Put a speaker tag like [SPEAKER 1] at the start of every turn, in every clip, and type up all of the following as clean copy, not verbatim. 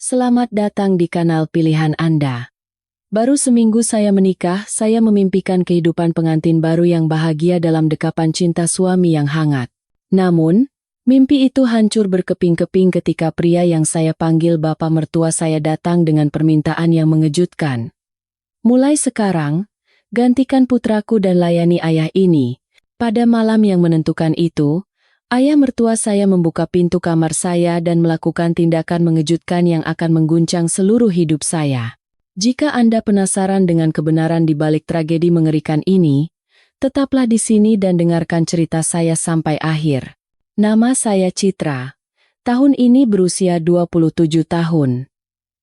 [SPEAKER 1] Selamat datang di kanal pilihan Anda. Baru seminggu saya menikah, saya memimpikan kehidupan pengantin baru yang bahagia dalam dekapan cinta suami yang hangat. Namun, mimpi itu hancur berkeping-keping ketika pria yang saya panggil bapak mertua saya datang dengan permintaan yang mengejutkan. Mulai sekarang, gantikan putraku dan layani ayah ini. Pada malam yang menentukan itu, ayah mertua saya membuka pintu kamar saya dan melakukan tindakan mengejutkan yang akan mengguncang seluruh hidup saya. Jika Anda penasaran dengan kebenaran di balik tragedi mengerikan ini, tetaplah di sini dan dengarkan cerita saya sampai akhir. Nama saya Citra. Tahun ini berusia 27 tahun.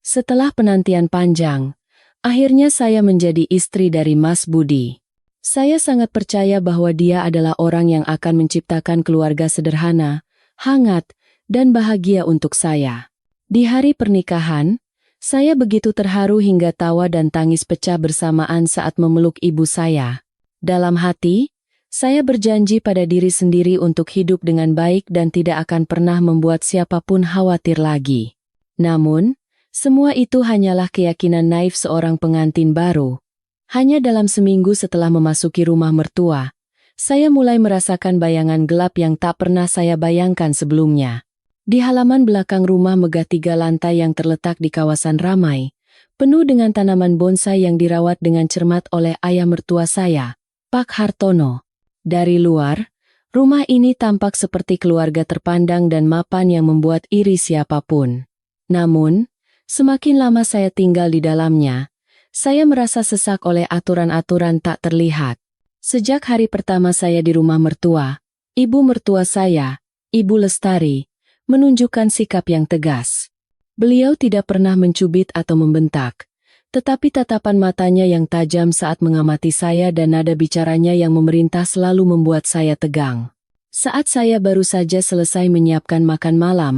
[SPEAKER 1] Setelah penantian panjang, akhirnya saya menjadi istri dari Mas Budi. Saya sangat percaya bahwa dia adalah orang yang akan menciptakan keluarga sederhana, hangat, dan bahagia untuk saya. Di hari pernikahan, saya begitu terharu hingga tawa dan tangis pecah bersamaan saat memeluk ibu saya. Dalam hati, saya berjanji pada diri sendiri untuk hidup dengan baik dan tidak akan pernah membuat siapapun khawatir lagi. Namun, semua itu hanyalah keyakinan naif seorang pengantin baru. Hanya dalam seminggu setelah memasuki rumah mertua, saya mulai merasakan bayangan gelap yang tak pernah saya bayangkan sebelumnya. Di halaman belakang rumah megah 3 lantai yang terletak di kawasan ramai, penuh dengan tanaman bonsai yang dirawat dengan cermat oleh ayah mertua saya, Pak Hartono. Dari luar, rumah ini tampak seperti keluarga terpandang dan mapan yang membuat iri siapapun. Namun, semakin lama saya tinggal di dalamnya, saya merasa sesak oleh aturan-aturan tak terlihat. Sejak hari pertama saya di rumah mertua, ibu mertua saya, Ibu Lestari, menunjukkan sikap yang tegas. Beliau tidak pernah mencubit atau membentak, tetapi tatapan matanya yang tajam saat mengamati saya dan nada bicaranya yang memerintah selalu membuat saya tegang. Saat saya baru saja selesai menyiapkan makan malam,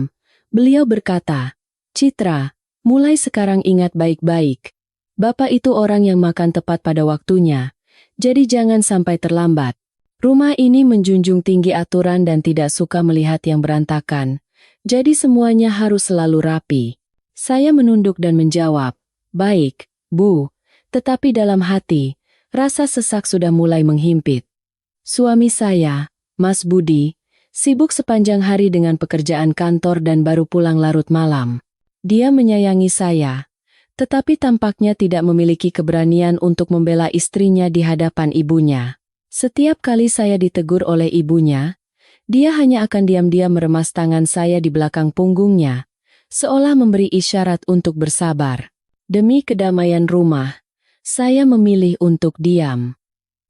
[SPEAKER 1] beliau berkata, "Citra, mulai sekarang ingat baik-baik. Bapak itu orang yang makan tepat pada waktunya, jadi jangan sampai terlambat. Rumah ini menjunjung tinggi aturan dan tidak suka melihat yang berantakan, jadi semuanya harus selalu rapi." Saya menunduk dan menjawab, "Baik, Bu," tetapi dalam hati, rasa sesak sudah mulai menghimpit. Suami saya, Mas Budi, sibuk sepanjang hari dengan pekerjaan kantor dan baru pulang larut malam. Dia menyayangi saya, tetapi tampaknya tidak memiliki keberanian untuk membela istrinya di hadapan ibunya. Setiap kali saya ditegur oleh ibunya, dia hanya akan diam-diam meremas tangan saya di belakang punggungnya, seolah memberi isyarat untuk bersabar. Demi kedamaian rumah, saya memilih untuk diam.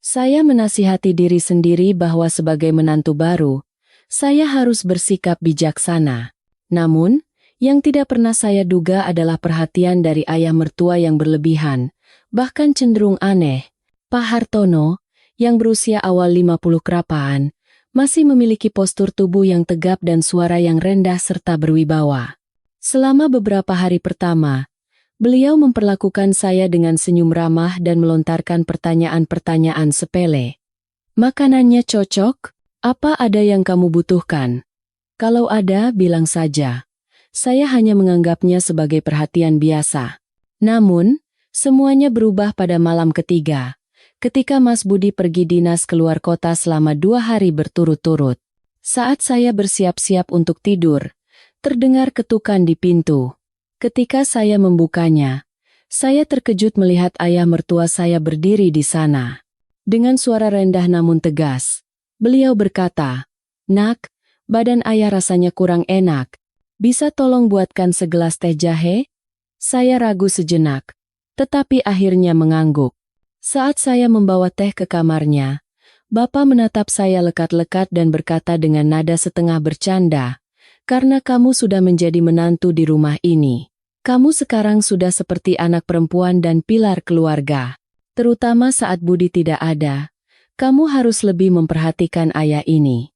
[SPEAKER 1] Saya menasihati diri sendiri bahwa sebagai menantu baru, saya harus bersikap bijaksana. Namun, yang tidak pernah saya duga adalah perhatian dari ayah mertua yang berlebihan, bahkan cenderung aneh. Pak Hartono, yang berusia awal 50 kerapaan, masih memiliki postur tubuh yang tegap dan suara yang rendah serta berwibawa. Selama beberapa hari pertama, beliau memperlakukan saya dengan senyum ramah dan melontarkan pertanyaan-pertanyaan sepele. "Makanannya cocok? Apa ada yang kamu butuhkan? Kalau ada, bilang saja." Saya hanya menganggapnya sebagai perhatian biasa. Namun, semuanya berubah pada malam ketiga, ketika Mas Budi pergi dinas keluar kota selama 2 hari berturut-turut. Saat saya bersiap-siap untuk tidur, terdengar ketukan di pintu. Ketika saya membukanya, saya terkejut melihat ayah mertua saya berdiri di sana. Dengan suara rendah namun tegas, beliau berkata, "Nak, badan ayah rasanya kurang enak. Bisa tolong buatkan segelas teh jahe?" Saya ragu sejenak, tetapi akhirnya mengangguk. Saat saya membawa teh ke kamarnya, Bapak menatap saya lekat-lekat dan berkata dengan nada setengah bercanda, "Karena kamu sudah menjadi menantu di rumah ini, kamu sekarang sudah seperti anak perempuan dan pilar keluarga. Terutama saat Budi tidak ada, kamu harus lebih memperhatikan ayah ini."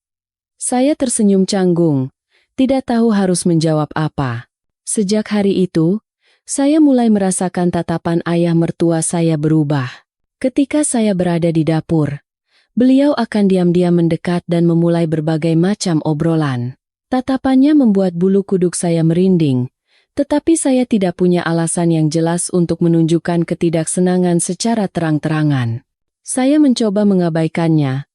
[SPEAKER 1] Saya tersenyum canggung, tidak tahu harus menjawab apa. Sejak hari itu, saya mulai merasakan tatapan ayah mertua saya berubah. Ketika saya berada di dapur, beliau akan diam-diam mendekat dan memulai berbagai macam obrolan. Tatapannya membuat bulu kuduk saya merinding, Tetapi saya tidak punya alasan yang jelas untuk menunjukkan ketidaksenangan secara terang-terangan. Saya mencoba mengabaikannya,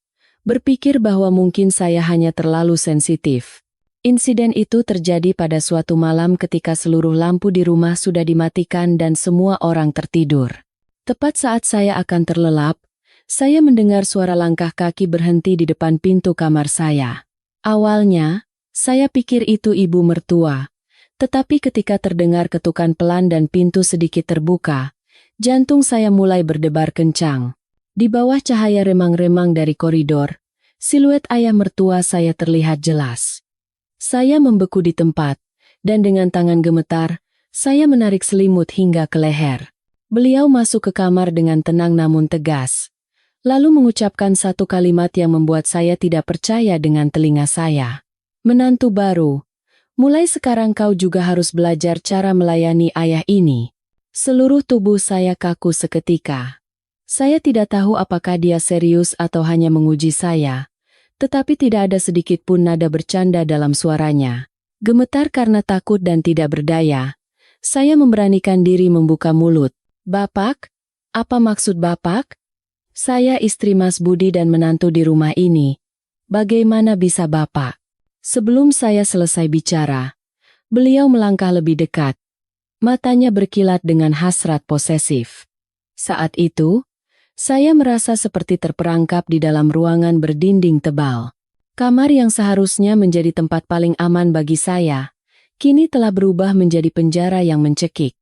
[SPEAKER 1] berpikir bahwa mungkin saya hanya terlalu sensitif. Insiden itu terjadi pada suatu malam ketika seluruh lampu di rumah sudah dimatikan dan semua orang tertidur. Tepat saat saya akan terlelap, saya mendengar suara langkah kaki berhenti di depan pintu kamar saya. Awalnya, saya pikir itu ibu mertua. Tetapi ketika terdengar ketukan pelan dan pintu sedikit terbuka, jantung saya mulai berdebar kencang. Di bawah cahaya remang-remang dari koridor, siluet ayah mertua saya terlihat jelas. Saya membeku di tempat, dan dengan tangan gemetar, saya menarik selimut hingga ke leher. Beliau masuk ke kamar dengan tenang namun tegas, lalu mengucapkan satu kalimat yang membuat saya tidak percaya dengan telinga saya. "Menantu baru, mulai sekarang kau juga harus belajar cara melayani ayah ini." Seluruh tubuh saya kaku seketika. Saya tidak tahu apakah dia serius atau hanya menguji saya, tetapi tidak ada sedikit pun nada bercanda dalam suaranya. Gemetar karena takut dan tidak berdaya, saya memberanikan diri membuka mulut. "Bapak? Apa maksud Bapak? Saya istri Mas Budi dan menantu di rumah ini. Bagaimana bisa Bapak?" Sebelum saya selesai bicara, beliau melangkah lebih dekat. Matanya berkilat dengan hasrat posesif. Saat itu, saya merasa seperti terperangkap di dalam ruangan berdinding tebal. Kamar yang seharusnya menjadi tempat paling aman bagi saya, kini telah berubah menjadi penjara yang mencekik.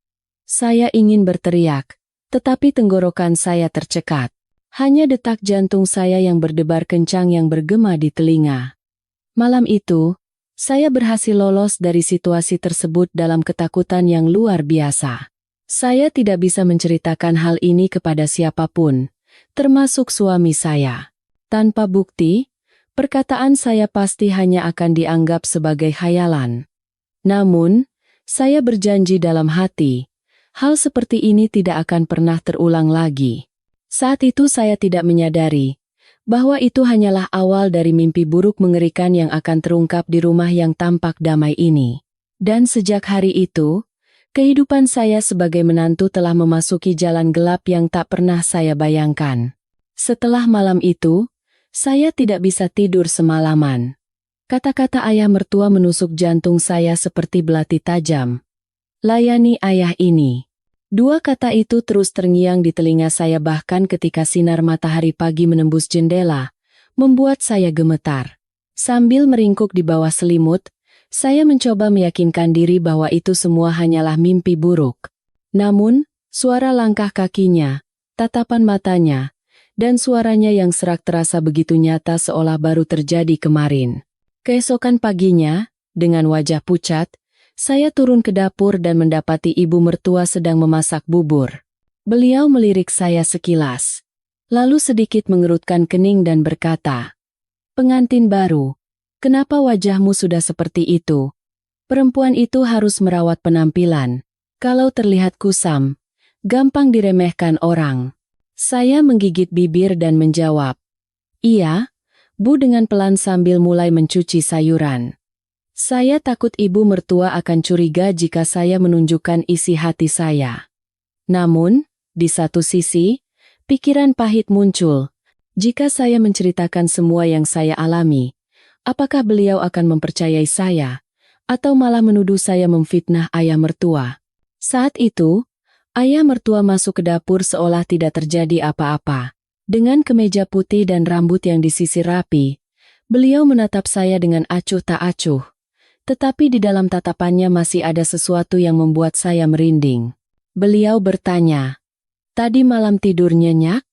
[SPEAKER 1] Saya ingin berteriak, tetapi tenggorokan saya tercekat. Hanya detak jantung saya yang berdebar kencang yang bergema di telinga. Malam itu, saya berhasil lolos dari situasi tersebut dalam ketakutan yang luar biasa. Saya tidak bisa menceritakan hal ini kepada siapapun, termasuk suami saya. Tanpa bukti, perkataan saya pasti hanya akan dianggap sebagai khayalan. Namun, saya berjanji dalam hati, hal seperti ini tidak akan pernah terulang lagi. Saat itu saya tidak menyadari bahwa itu hanyalah awal dari mimpi buruk mengerikan yang akan terungkap di rumah yang tampak damai ini. Dan sejak hari itu, kehidupan saya sebagai menantu telah memasuki jalan gelap yang tak pernah saya bayangkan. Setelah malam itu, saya tidak bisa tidur semalaman. Kata-kata ayah mertua menusuk jantung saya seperti belati tajam. "Layani ayah ini." Dua kata itu terus terngiang di telinga saya bahkan ketika sinar matahari pagi menembus jendela, membuat saya gemetar. Sambil meringkuk di bawah selimut, saya mencoba meyakinkan diri bahwa itu semua hanyalah mimpi buruk. Namun, suara langkah kakinya, tatapan matanya, dan suaranya yang serak terasa begitu nyata seolah baru terjadi kemarin. Keesokan paginya, dengan wajah pucat, saya turun ke dapur dan mendapati ibu mertua sedang memasak bubur. Beliau melirik saya sekilas, lalu sedikit mengerutkan kening dan berkata, "Pengantin baru, kenapa wajahmu sudah seperti itu? Perempuan itu harus merawat penampilan. Kalau terlihat kusam, gampang diremehkan orang." Saya menggigit bibir dan menjawab, "Iya, Bu," dengan pelan sambil mulai mencuci sayuran. Saya takut ibu mertua akan curiga jika saya menunjukkan isi hati saya. Namun, di satu sisi, pikiran pahit muncul. Jika saya menceritakan semua yang saya alami, apakah beliau akan mempercayai saya, atau malah menuduh saya memfitnah ayah mertua? Saat itu, ayah mertua masuk ke dapur seolah tidak terjadi apa-apa. Dengan kemeja putih dan rambut yang disisir rapi, beliau menatap saya dengan acuh tak acuh. Tetapi di dalam tatapannya masih ada sesuatu yang membuat saya merinding. Beliau bertanya, "Tadi malam tidur nyenyak?"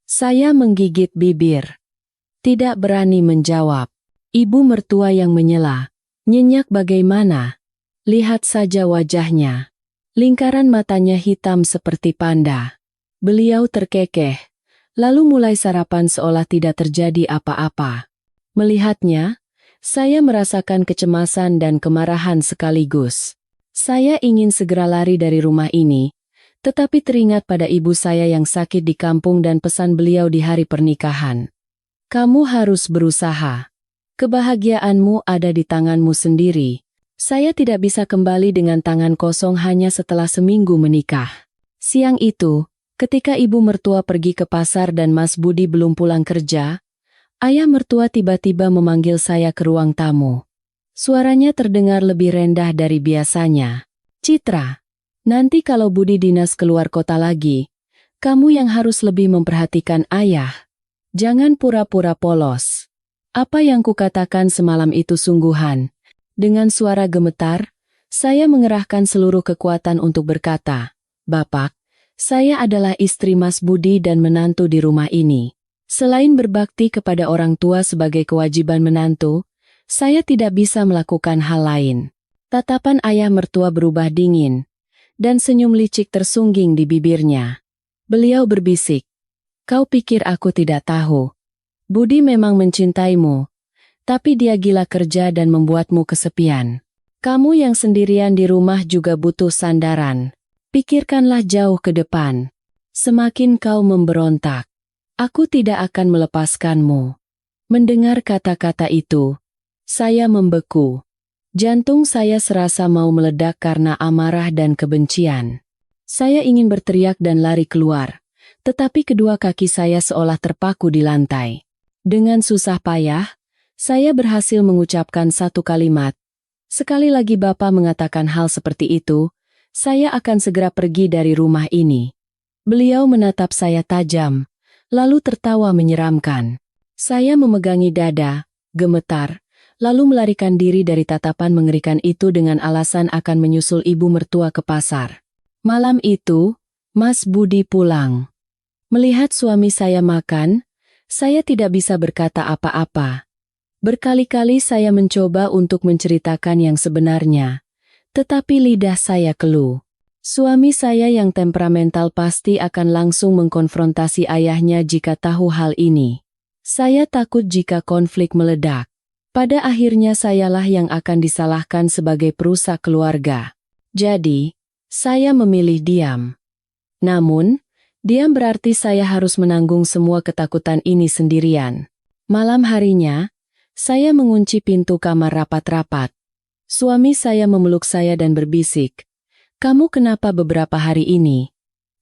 [SPEAKER 1] Saya menggigit bibir. Tidak berani menjawab. Ibu mertua yang menyela, "Nyenyak bagaimana? Lihat saja wajahnya." Lingkaran matanya hitam seperti panda. Beliau terkekeh, lalu mulai sarapan seolah tidak terjadi apa-apa. Melihatnya, saya merasakan kecemasan dan kemarahan sekaligus. Saya ingin segera lari dari rumah ini, tetapi teringat pada ibu saya yang sakit di kampung dan pesan beliau di hari pernikahan. "Kamu harus berusaha. Kebahagiaanmu ada di tanganmu sendiri." Saya tidak bisa kembali dengan tangan kosong hanya setelah seminggu menikah. Siang itu, ketika ibu mertua pergi ke pasar dan Mas Budi belum pulang kerja, ayah mertua tiba-tiba memanggil saya ke ruang tamu. Suaranya terdengar lebih rendah dari biasanya. "Citra, nanti kalau Budi dinas keluar kota lagi, kamu yang harus lebih memperhatikan ayah. Jangan pura-pura polos." Apa yang kukatakan semalam itu sungguhan. Dengan suara gemetar, saya mengerahkan seluruh kekuatan untuk berkata, "Bapak, saya adalah istri Mas Budi dan menantu di rumah ini. Selain berbakti kepada orang tua sebagai kewajiban menantu, saya tidak bisa melakukan hal lain." Tatapan ayah mertua berubah dingin, dan senyum licik tersungging di bibirnya. Beliau berbisik, "Kau pikir aku tidak tahu? Budi memang mencintaimu, tapi dia gila kerja dan membuatmu kesepian. Kamu yang sendirian di rumah juga butuh sandaran. Pikirkanlah jauh ke depan. Semakin kau memberontak, aku tidak akan melepaskanmu." Mendengar kata-kata itu, saya membeku. Jantung saya serasa mau meledak karena amarah dan kebencian. Saya ingin berteriak dan lari keluar, tetapi kedua kaki saya seolah terpaku di lantai. Dengan susah payah, saya berhasil mengucapkan satu kalimat. "Sekali lagi Bapak mengatakan hal seperti itu, saya akan segera pergi dari rumah ini." Beliau menatap saya tajam, lalu tertawa menyeramkan. Saya memegangi dada, gemetar, lalu melarikan diri dari tatapan mengerikan itu dengan alasan akan menyusul ibu mertua ke pasar. Malam itu, Mas Budi pulang. Melihat suami saya makan, saya tidak bisa berkata apa-apa. Berkali-kali saya mencoba untuk menceritakan yang sebenarnya, tetapi lidah saya keluh. Suami saya yang temperamental pasti akan langsung mengkonfrontasi ayahnya jika tahu hal ini. Saya takut jika konflik meledak. Pada akhirnya sayalah yang akan disalahkan sebagai perusak keluarga. Jadi, saya memilih diam. Namun, diam berarti saya harus menanggung semua ketakutan ini sendirian. Malam harinya, saya mengunci pintu kamar rapat-rapat. Suami saya memeluk saya dan berbisik, "Kamu kenapa beberapa hari ini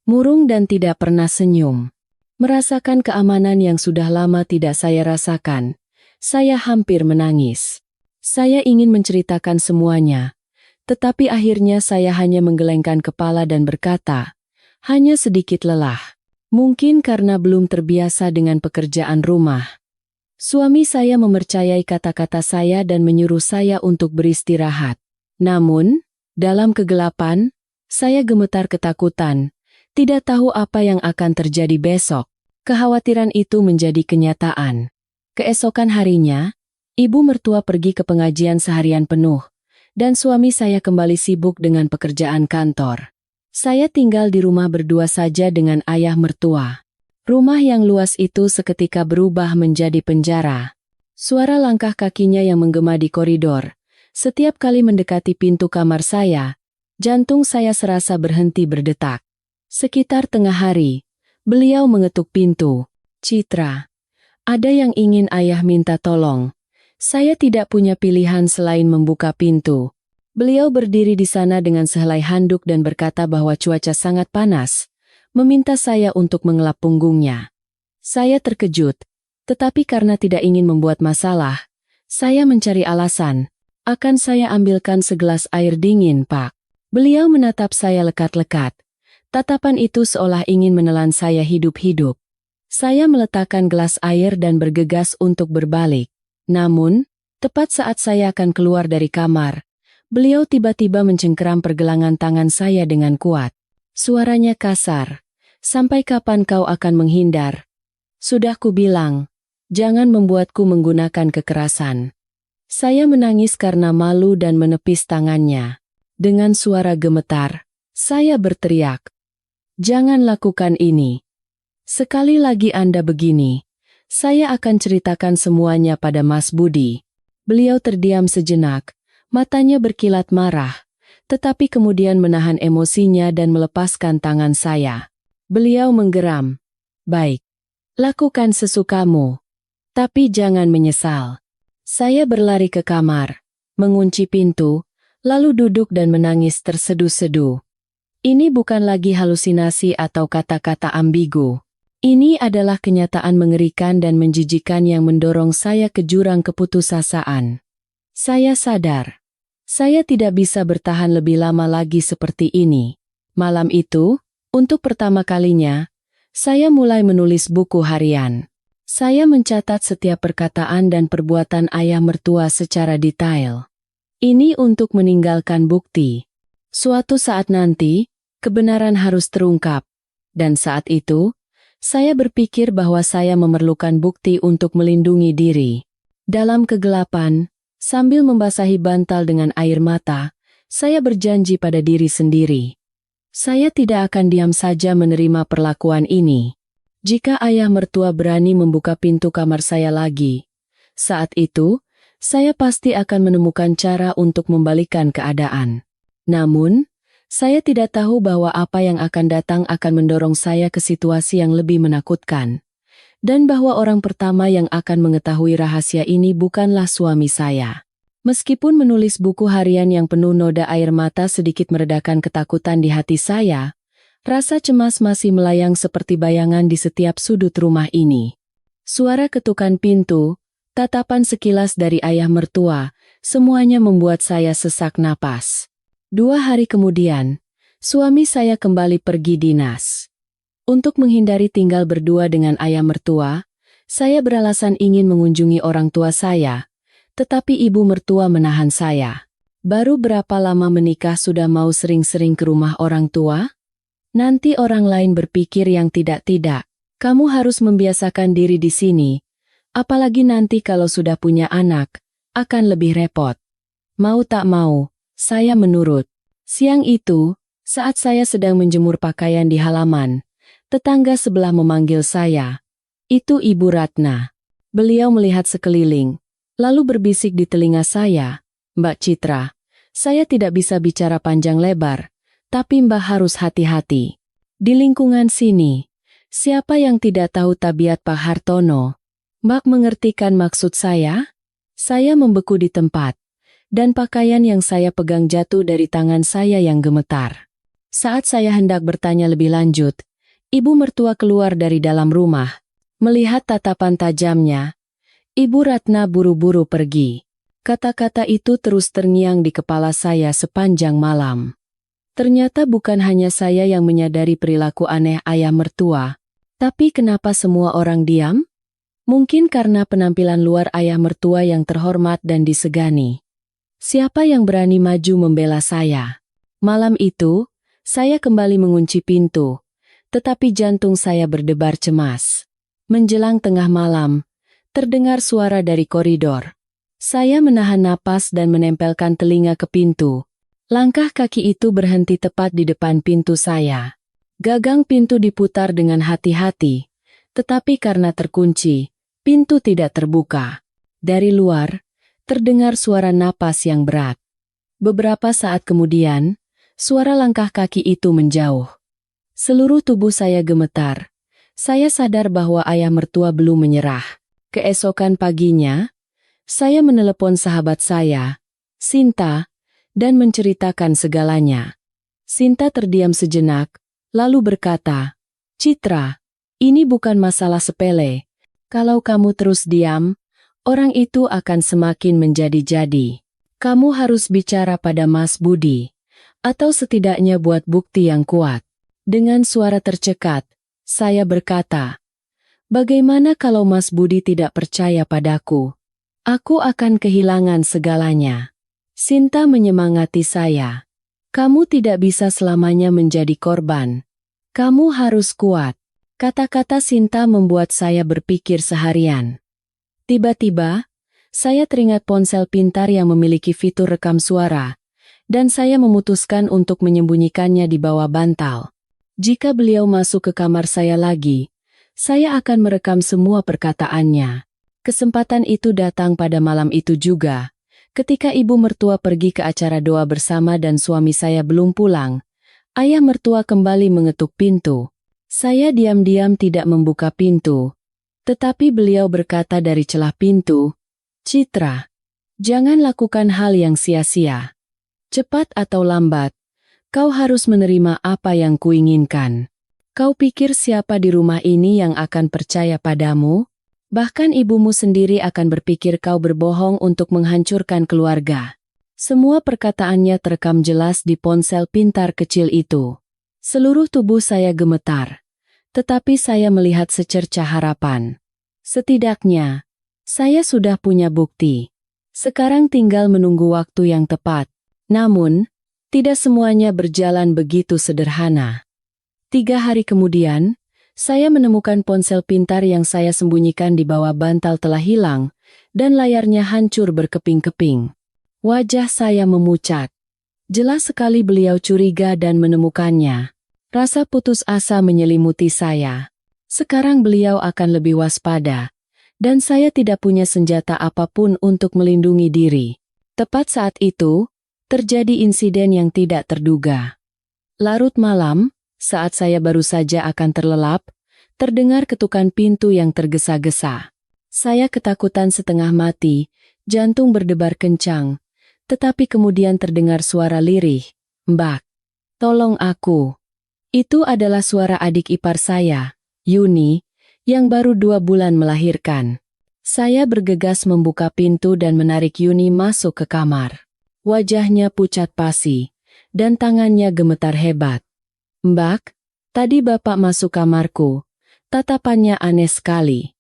[SPEAKER 1] murung dan tidak pernah senyum?" Merasakan keamanan yang sudah lama tidak saya rasakan, saya hampir menangis. Saya ingin menceritakan semuanya, tetapi akhirnya saya hanya menggelengkan kepala dan berkata, "Hanya sedikit lelah." Mungkin karena belum terbiasa dengan pekerjaan rumah. Suami saya mempercayai kata-kata saya dan menyuruh saya untuk beristirahat. Namun, dalam kegelapan, saya gemetar ketakutan. Tidak tahu apa yang akan terjadi besok. Kekhawatiran itu menjadi kenyataan. Keesokan harinya, ibu mertua pergi ke pengajian seharian penuh, dan suami saya kembali sibuk dengan pekerjaan kantor. Saya tinggal di rumah berdua saja dengan ayah mertua. Rumah yang luas itu seketika berubah menjadi penjara. Suara langkah kakinya yang menggema di koridor. Setiap kali mendekati pintu kamar saya, jantung saya serasa berhenti berdetak. Sekitar tengah hari, beliau mengetuk pintu. "Citra, ada yang ingin ayah minta tolong." Saya tidak punya pilihan selain membuka pintu. Beliau berdiri di sana dengan sehelai handuk dan berkata bahwa cuaca sangat panas, meminta saya untuk mengelap punggungnya. Saya terkejut, tetapi karena tidak ingin membuat masalah, saya mencari alasan. "Akan saya ambilkan segelas air dingin, Pak." Beliau menatap saya lekat-lekat. Tatapan itu seolah ingin menelan saya hidup-hidup. Saya meletakkan gelas air dan bergegas untuk berbalik. Namun, tepat saat saya akan keluar dari kamar, beliau tiba-tiba mencengkeram pergelangan tangan saya dengan kuat. Suaranya kasar. "Sampai kapan kau akan menghindar? Sudah kubilang, jangan membuatku menggunakan kekerasan." Saya menangis karena malu dan menepis tangannya. Dengan suara gemetar, saya berteriak, "Jangan lakukan ini. Sekali lagi Anda begini, saya akan ceritakan semuanya pada Mas Budi." Beliau terdiam sejenak, matanya berkilat marah, tetapi kemudian menahan emosinya dan melepaskan tangan saya. Beliau menggeram, "Baik, lakukan sesukamu. Tapi jangan menyesal." Saya berlari ke kamar, mengunci pintu, lalu duduk dan menangis terseduh-seduh. Ini bukan lagi halusinasi atau kata-kata ambigu. Ini adalah kenyataan mengerikan dan menjijikkan yang mendorong saya ke jurang keputusasaan. Saya sadar, saya tidak bisa bertahan lebih lama lagi seperti ini. Malam itu, untuk pertama kalinya, saya mulai menulis buku harian. Saya mencatat setiap perkataan dan perbuatan ayah mertua secara detail. Ini untuk meninggalkan bukti. Suatu saat nanti, kebenaran harus terungkap. Dan saat itu, saya berpikir bahwa saya memerlukan bukti untuk melindungi diri. Dalam kegelapan, sambil membasahi bantal dengan air mata, saya berjanji pada diri sendiri. Saya tidak akan diam saja menerima perlakuan ini. Jika ayah mertua berani membuka pintu kamar saya lagi, saat itu, saya pasti akan menemukan cara untuk membalikkan keadaan. Namun, saya tidak tahu bahwa apa yang akan datang akan mendorong saya ke situasi yang lebih menakutkan. Dan bahwa orang pertama yang akan mengetahui rahasia ini bukanlah suami saya. Meskipun menulis buku harian yang penuh noda air mata sedikit meredakan ketakutan di hati saya, rasa cemas masih melayang seperti bayangan di setiap sudut rumah ini. Suara ketukan pintu, tatapan sekilas dari ayah mertua, semuanya membuat saya sesak napas. 2 hari kemudian, suami saya kembali pergi dinas. Untuk menghindari tinggal berdua dengan ayah mertua, saya beralasan ingin mengunjungi orang tua saya, tetapi ibu mertua menahan saya. Baru berapa lama menikah sudah mau sering-sering ke rumah orang tua? Nanti orang lain berpikir yang tidak-tidak. Kamu harus membiasakan diri di sini. Apalagi nanti kalau sudah punya anak, akan lebih repot. Mau tak mau, saya menurut. Siang itu, saat saya sedang menjemur pakaian di halaman, tetangga sebelah memanggil saya. Itu Ibu Ratna. Beliau melihat sekeliling, lalu berbisik di telinga saya, "Mbak Citra, saya tidak bisa bicara panjang lebar, tapi Mbak harus hati-hati. Di lingkungan sini, siapa yang tidak tahu tabiat Pak Hartono?" Mbak mengertikan maksud saya? Saya membeku di tempat, dan pakaian yang saya pegang jatuh dari tangan saya yang gemetar. Saat saya hendak bertanya lebih lanjut, ibu mertua keluar dari dalam rumah. Melihat tatapan tajamnya, Ibu Ratna buru-buru pergi. Kata-kata itu terus terngiang di kepala saya sepanjang malam. Ternyata bukan hanya saya yang menyadari perilaku aneh ayah mertua. Tapi kenapa semua orang diam? Mungkin karena penampilan luar ayah mertua yang terhormat dan disegani. Siapa yang berani maju membela saya? Malam itu, saya kembali mengunci pintu. Tetapi jantung saya berdebar cemas. Menjelang tengah malam, terdengar suara dari koridor. Saya menahan napas dan menempelkan telinga ke pintu. Langkah kaki itu berhenti tepat di depan pintu saya. Gagang pintu diputar dengan hati-hati, tetapi karena terkunci, pintu tidak terbuka. Dari luar, terdengar suara napas yang berat. Beberapa saat kemudian, suara langkah kaki itu menjauh. Seluruh tubuh saya gemetar. Saya sadar bahwa ayah mertua belum menyerah. Keesokan paginya, saya menelepon sahabat saya, Sinta, dan menceritakan segalanya. Sinta terdiam sejenak, lalu berkata, "Citra, ini bukan masalah sepele. Kalau kamu terus diam, orang itu akan semakin menjadi-jadi. Kamu harus bicara pada Mas Budi, atau setidaknya buat bukti yang kuat." Dengan suara tercekat, saya berkata, "Bagaimana kalau Mas Budi tidak percaya padaku? Aku akan kehilangan segalanya." Sinta menyemangati saya. "Kamu tidak bisa selamanya menjadi korban. Kamu harus kuat." Kata-kata Sinta membuat saya berpikir seharian. Tiba-tiba, saya teringat ponsel pintar yang memiliki fitur rekam suara, dan saya memutuskan untuk menyembunyikannya di bawah bantal. Jika beliau masuk ke kamar saya lagi, saya akan merekam semua perkataannya. Kesempatan itu datang pada malam itu juga. Ketika ibu mertua pergi ke acara doa bersama dan suami saya belum pulang, ayah mertua kembali mengetuk pintu. Saya diam-diam tidak membuka pintu. Tetapi beliau berkata dari celah pintu, "Citra, jangan lakukan hal yang sia-sia. Cepat atau lambat, kau harus menerima apa yang kuinginkan. Kau pikir siapa di rumah ini yang akan percaya padamu? Bahkan ibumu sendiri akan berpikir kau berbohong untuk menghancurkan keluarga. Semua perkataannya terekam jelas di ponsel pintar kecil itu. Seluruh tubuh saya gemetar. Tetapi saya melihat secercah harapan. Setidaknya, saya sudah punya bukti. Sekarang tinggal menunggu waktu yang tepat. Namun, tidak semuanya berjalan begitu sederhana. 3 hari kemudian, saya menemukan ponsel pintar yang saya sembunyikan di bawah bantal telah hilang, dan layarnya hancur berkeping-keping. Wajah saya memucat. Jelas sekali beliau curiga dan menemukannya. Rasa putus asa menyelimuti saya. Sekarang beliau akan lebih waspada, dan saya tidak punya senjata apapun untuk melindungi diri. Tepat saat itu, terjadi insiden yang tidak terduga. Larut malam, saat saya baru saja akan terlelap, terdengar ketukan pintu yang tergesa-gesa. Saya ketakutan setengah mati, jantung berdebar kencang, tetapi kemudian terdengar suara lirih, "Mbak, tolong aku." Itu adalah suara adik ipar saya, Yuni, yang baru 2 bulan melahirkan. Saya bergegas membuka pintu dan menarik Yuni masuk ke kamar. Wajahnya pucat pasi, dan tangannya gemetar hebat. "Mbak, tadi Bapak masuk kamarku." Tatapannya aneh sekali.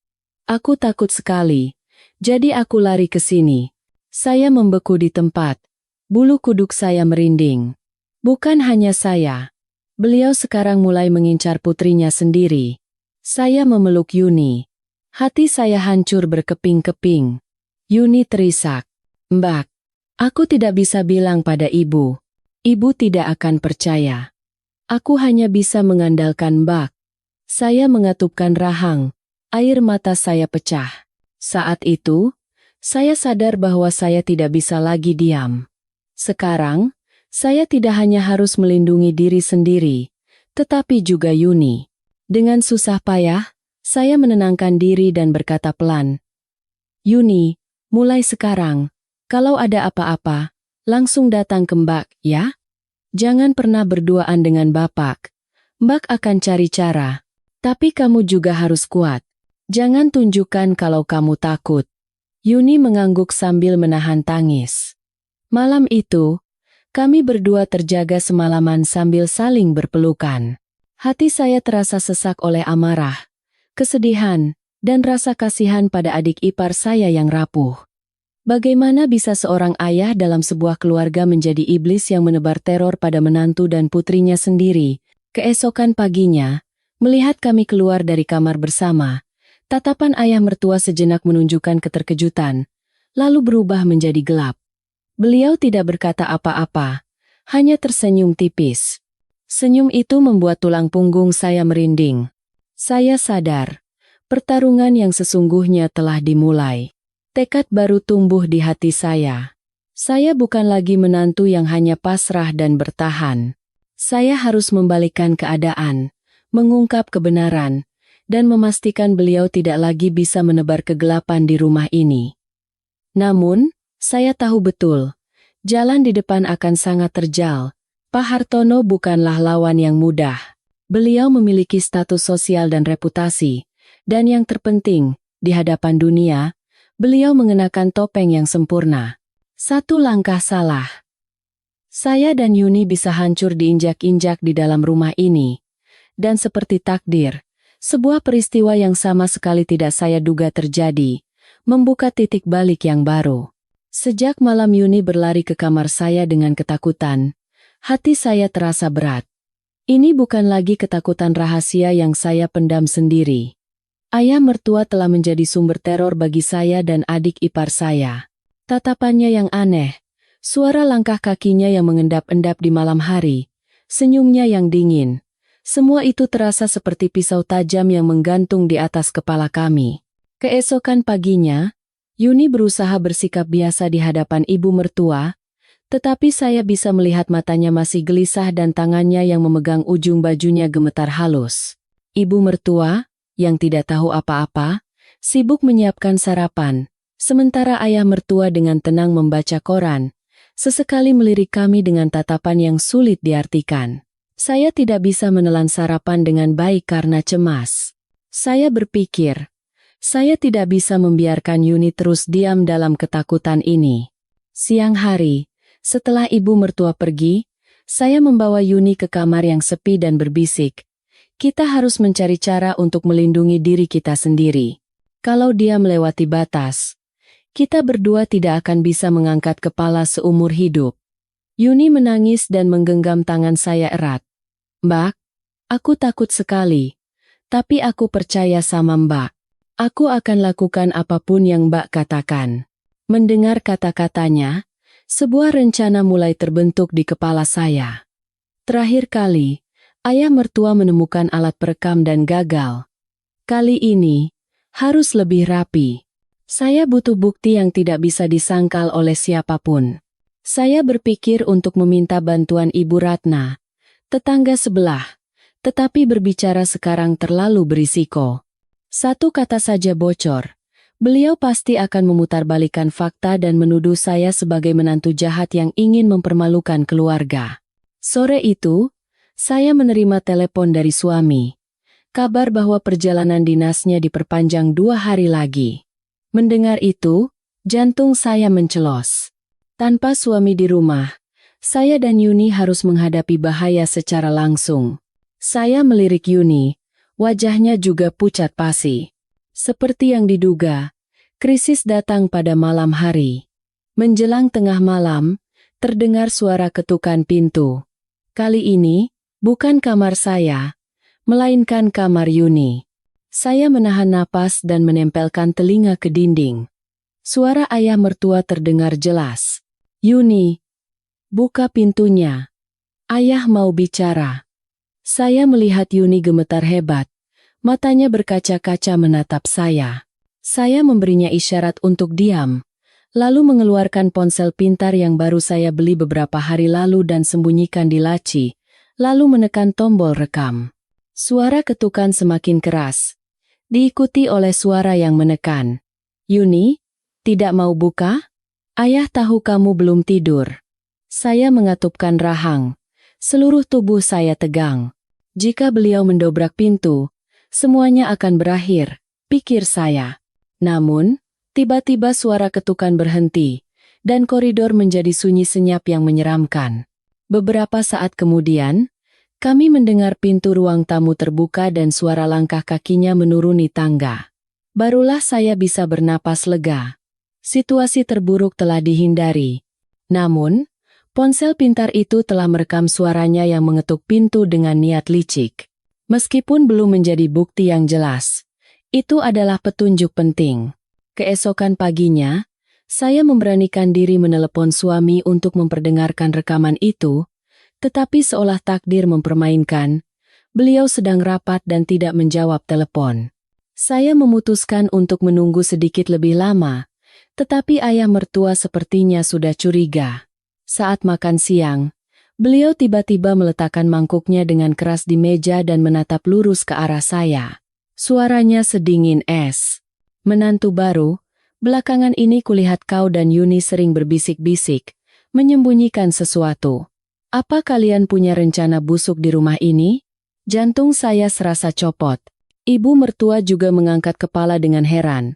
[SPEAKER 1] Aku takut sekali, jadi aku lari ke sini. Saya membeku di tempat. Bulu kuduk saya merinding. Bukan hanya saya. Beliau sekarang mulai mengincar putrinya sendiri. Saya memeluk Yuni. Hati saya hancur berkeping-keping. Yuni terisak. "Mbak, aku tidak bisa bilang pada ibu. Ibu tidak akan percaya. Aku hanya bisa mengandalkan Mbak." Saya mengatupkan rahang. Air mata saya pecah. Saat itu, saya sadar bahwa saya tidak bisa lagi diam. Sekarang, saya tidak hanya harus melindungi diri sendiri, tetapi juga Yuni. Dengan susah payah, saya menenangkan diri dan berkata pelan, "Yuni, mulai sekarang, kalau ada apa-apa, langsung datang ke Mbak, ya? Jangan pernah berduaan dengan Bapak. Mbak akan cari cara. Tapi kamu juga harus kuat. Jangan tunjukkan kalau kamu takut." Yuni mengangguk sambil menahan tangis. Malam itu, kami berdua terjaga semalaman sambil saling berpelukan. Hati saya terasa sesak oleh amarah, kesedihan, dan rasa kasihan pada adik ipar saya yang rapuh. Bagaimana bisa seorang ayah dalam sebuah keluarga menjadi iblis yang menebar teror pada menantu dan putrinya sendiri? Keesokan paginya, melihat kami keluar dari kamar bersama, tatapan ayah mertua sejenak menunjukkan keterkejutan, lalu berubah menjadi gelap. Beliau tidak berkata apa-apa, hanya tersenyum tipis. Senyum itu membuat tulang punggung saya merinding. Saya sadar, pertarungan yang sesungguhnya telah dimulai. Tekad baru tumbuh di hati saya. Saya bukan lagi menantu yang hanya pasrah dan bertahan. Saya harus membalikkan keadaan, mengungkap kebenaran, dan memastikan beliau tidak lagi bisa menebar kegelapan di rumah ini. Namun, saya tahu betul, jalan di depan akan sangat terjal. Pak Hartono bukanlah lawan yang mudah. Beliau memiliki status sosial dan reputasi, dan yang terpenting, di hadapan dunia, beliau mengenakan topeng yang sempurna. Satu langkah salah, saya dan Yuni bisa hancur diinjak-injak di dalam rumah ini. Dan seperti takdir, sebuah peristiwa yang sama sekali tidak saya duga terjadi, membuka titik balik yang baru. Sejak malam Yuni berlari ke kamar saya dengan ketakutan, hati saya terasa berat. Ini bukan lagi ketakutan rahasia yang saya pendam sendiri. Ayah mertua telah menjadi sumber teror bagi saya dan adik ipar saya. Tatapannya yang aneh, suara langkah kakinya yang mengendap-endap di malam hari, senyumnya yang dingin. Semua itu terasa seperti pisau tajam yang menggantung di atas kepala kami. Keesokan paginya, Yuni berusaha bersikap biasa di hadapan ibu mertua, tetapi saya bisa melihat matanya masih gelisah dan tangannya yang memegang ujung bajunya gemetar halus. Ibu mertua, yang tidak tahu apa-apa, sibuk menyiapkan sarapan, sementara ayah mertua dengan tenang membaca koran, Sesekali melirik kami dengan tatapan yang sulit diartikan. Saya tidak bisa menelan sarapan dengan baik karena cemas. Saya berpikir, saya tidak bisa membiarkan Yuni terus diam dalam ketakutan ini. Siang hari, setelah ibu mertua pergi, saya membawa Yuni ke kamar yang sepi dan berbisik. Kita harus mencari cara untuk melindungi diri kita sendiri. Kalau dia melewati batas, kita berdua tidak akan bisa mengangkat kepala seumur hidup. Yuni menangis dan menggenggam tangan saya erat. Mbak, aku takut sekali. Tapi aku percaya sama Mbak. Aku akan lakukan apapun yang Mbak katakan. Mendengar kata-katanya, sebuah rencana mulai terbentuk di kepala saya. Terakhir kali, ayah mertua menemukan alat perekam dan gagal. Kali ini, harus lebih rapi. Saya butuh bukti yang tidak bisa disangkal oleh siapapun. Saya berpikir untuk meminta bantuan Ibu Ratna, tetangga sebelah, tetapi berbicara sekarang terlalu berisiko. Satu kata saja bocor, beliau pasti akan memutarbalikkan fakta dan menuduh saya sebagai menantu jahat yang ingin mempermalukan keluarga. Sore itu, saya menerima telepon dari suami. Kabar bahwa perjalanan dinasnya diperpanjang 2 hari lagi. Mendengar itu, jantung saya mencelos. Tanpa suami di rumah, saya dan Yuni harus menghadapi bahaya secara langsung. Saya melirik Yuni, wajahnya juga pucat pasi. Seperti yang diduga, krisis datang pada malam hari. Menjelang tengah malam, terdengar suara ketukan pintu. Kali ini, bukan kamar saya, melainkan kamar Yuni. Saya menahan napas dan menempelkan telinga ke dinding. Suara ayah mertua terdengar jelas. Yuni, buka pintunya. Ayah mau bicara. Saya melihat Yuni gemetar hebat. Matanya berkaca-kaca menatap saya. Saya memberinya isyarat untuk diam, lalu mengeluarkan ponsel pintar yang baru saya beli beberapa hari lalu dan sembunyikan di laci, lalu menekan tombol rekam. Suara ketukan semakin keras, diikuti oleh suara yang menekan. Yuni, tidak mau buka? Ayah tahu kamu belum tidur. Saya mengatupkan rahang. Seluruh tubuh saya tegang. Jika beliau mendobrak pintu, semuanya akan berakhir, pikir saya. Namun, tiba-tiba suara ketukan berhenti, dan koridor menjadi sunyi senyap yang menyeramkan. Beberapa saat kemudian, kami mendengar pintu ruang tamu terbuka dan suara langkah kakinya menuruni tangga. Barulah saya bisa bernapas lega. Situasi terburuk telah dihindari. Namun, ponsel pintar itu telah merekam suaranya yang mengetuk pintu dengan niat licik. Meskipun belum menjadi bukti yang jelas, itu adalah petunjuk penting. Keesokan paginya, saya memberanikan diri menelepon suami untuk memperdengarkan rekaman itu, tetapi seolah takdir mempermainkan, beliau sedang rapat dan tidak menjawab telepon. Saya memutuskan untuk menunggu sedikit lebih lama, tetapi ayah mertua sepertinya sudah curiga. Saat makan siang, beliau tiba-tiba meletakkan mangkuknya dengan keras di meja dan menatap lurus ke arah saya. Suaranya sedingin es. Menantu baru, belakangan ini kulihat kau dan Yuni sering berbisik-bisik, menyembunyikan sesuatu. Apa kalian punya rencana busuk di rumah ini? Jantung saya serasa copot. Ibu mertua juga mengangkat kepala dengan heran.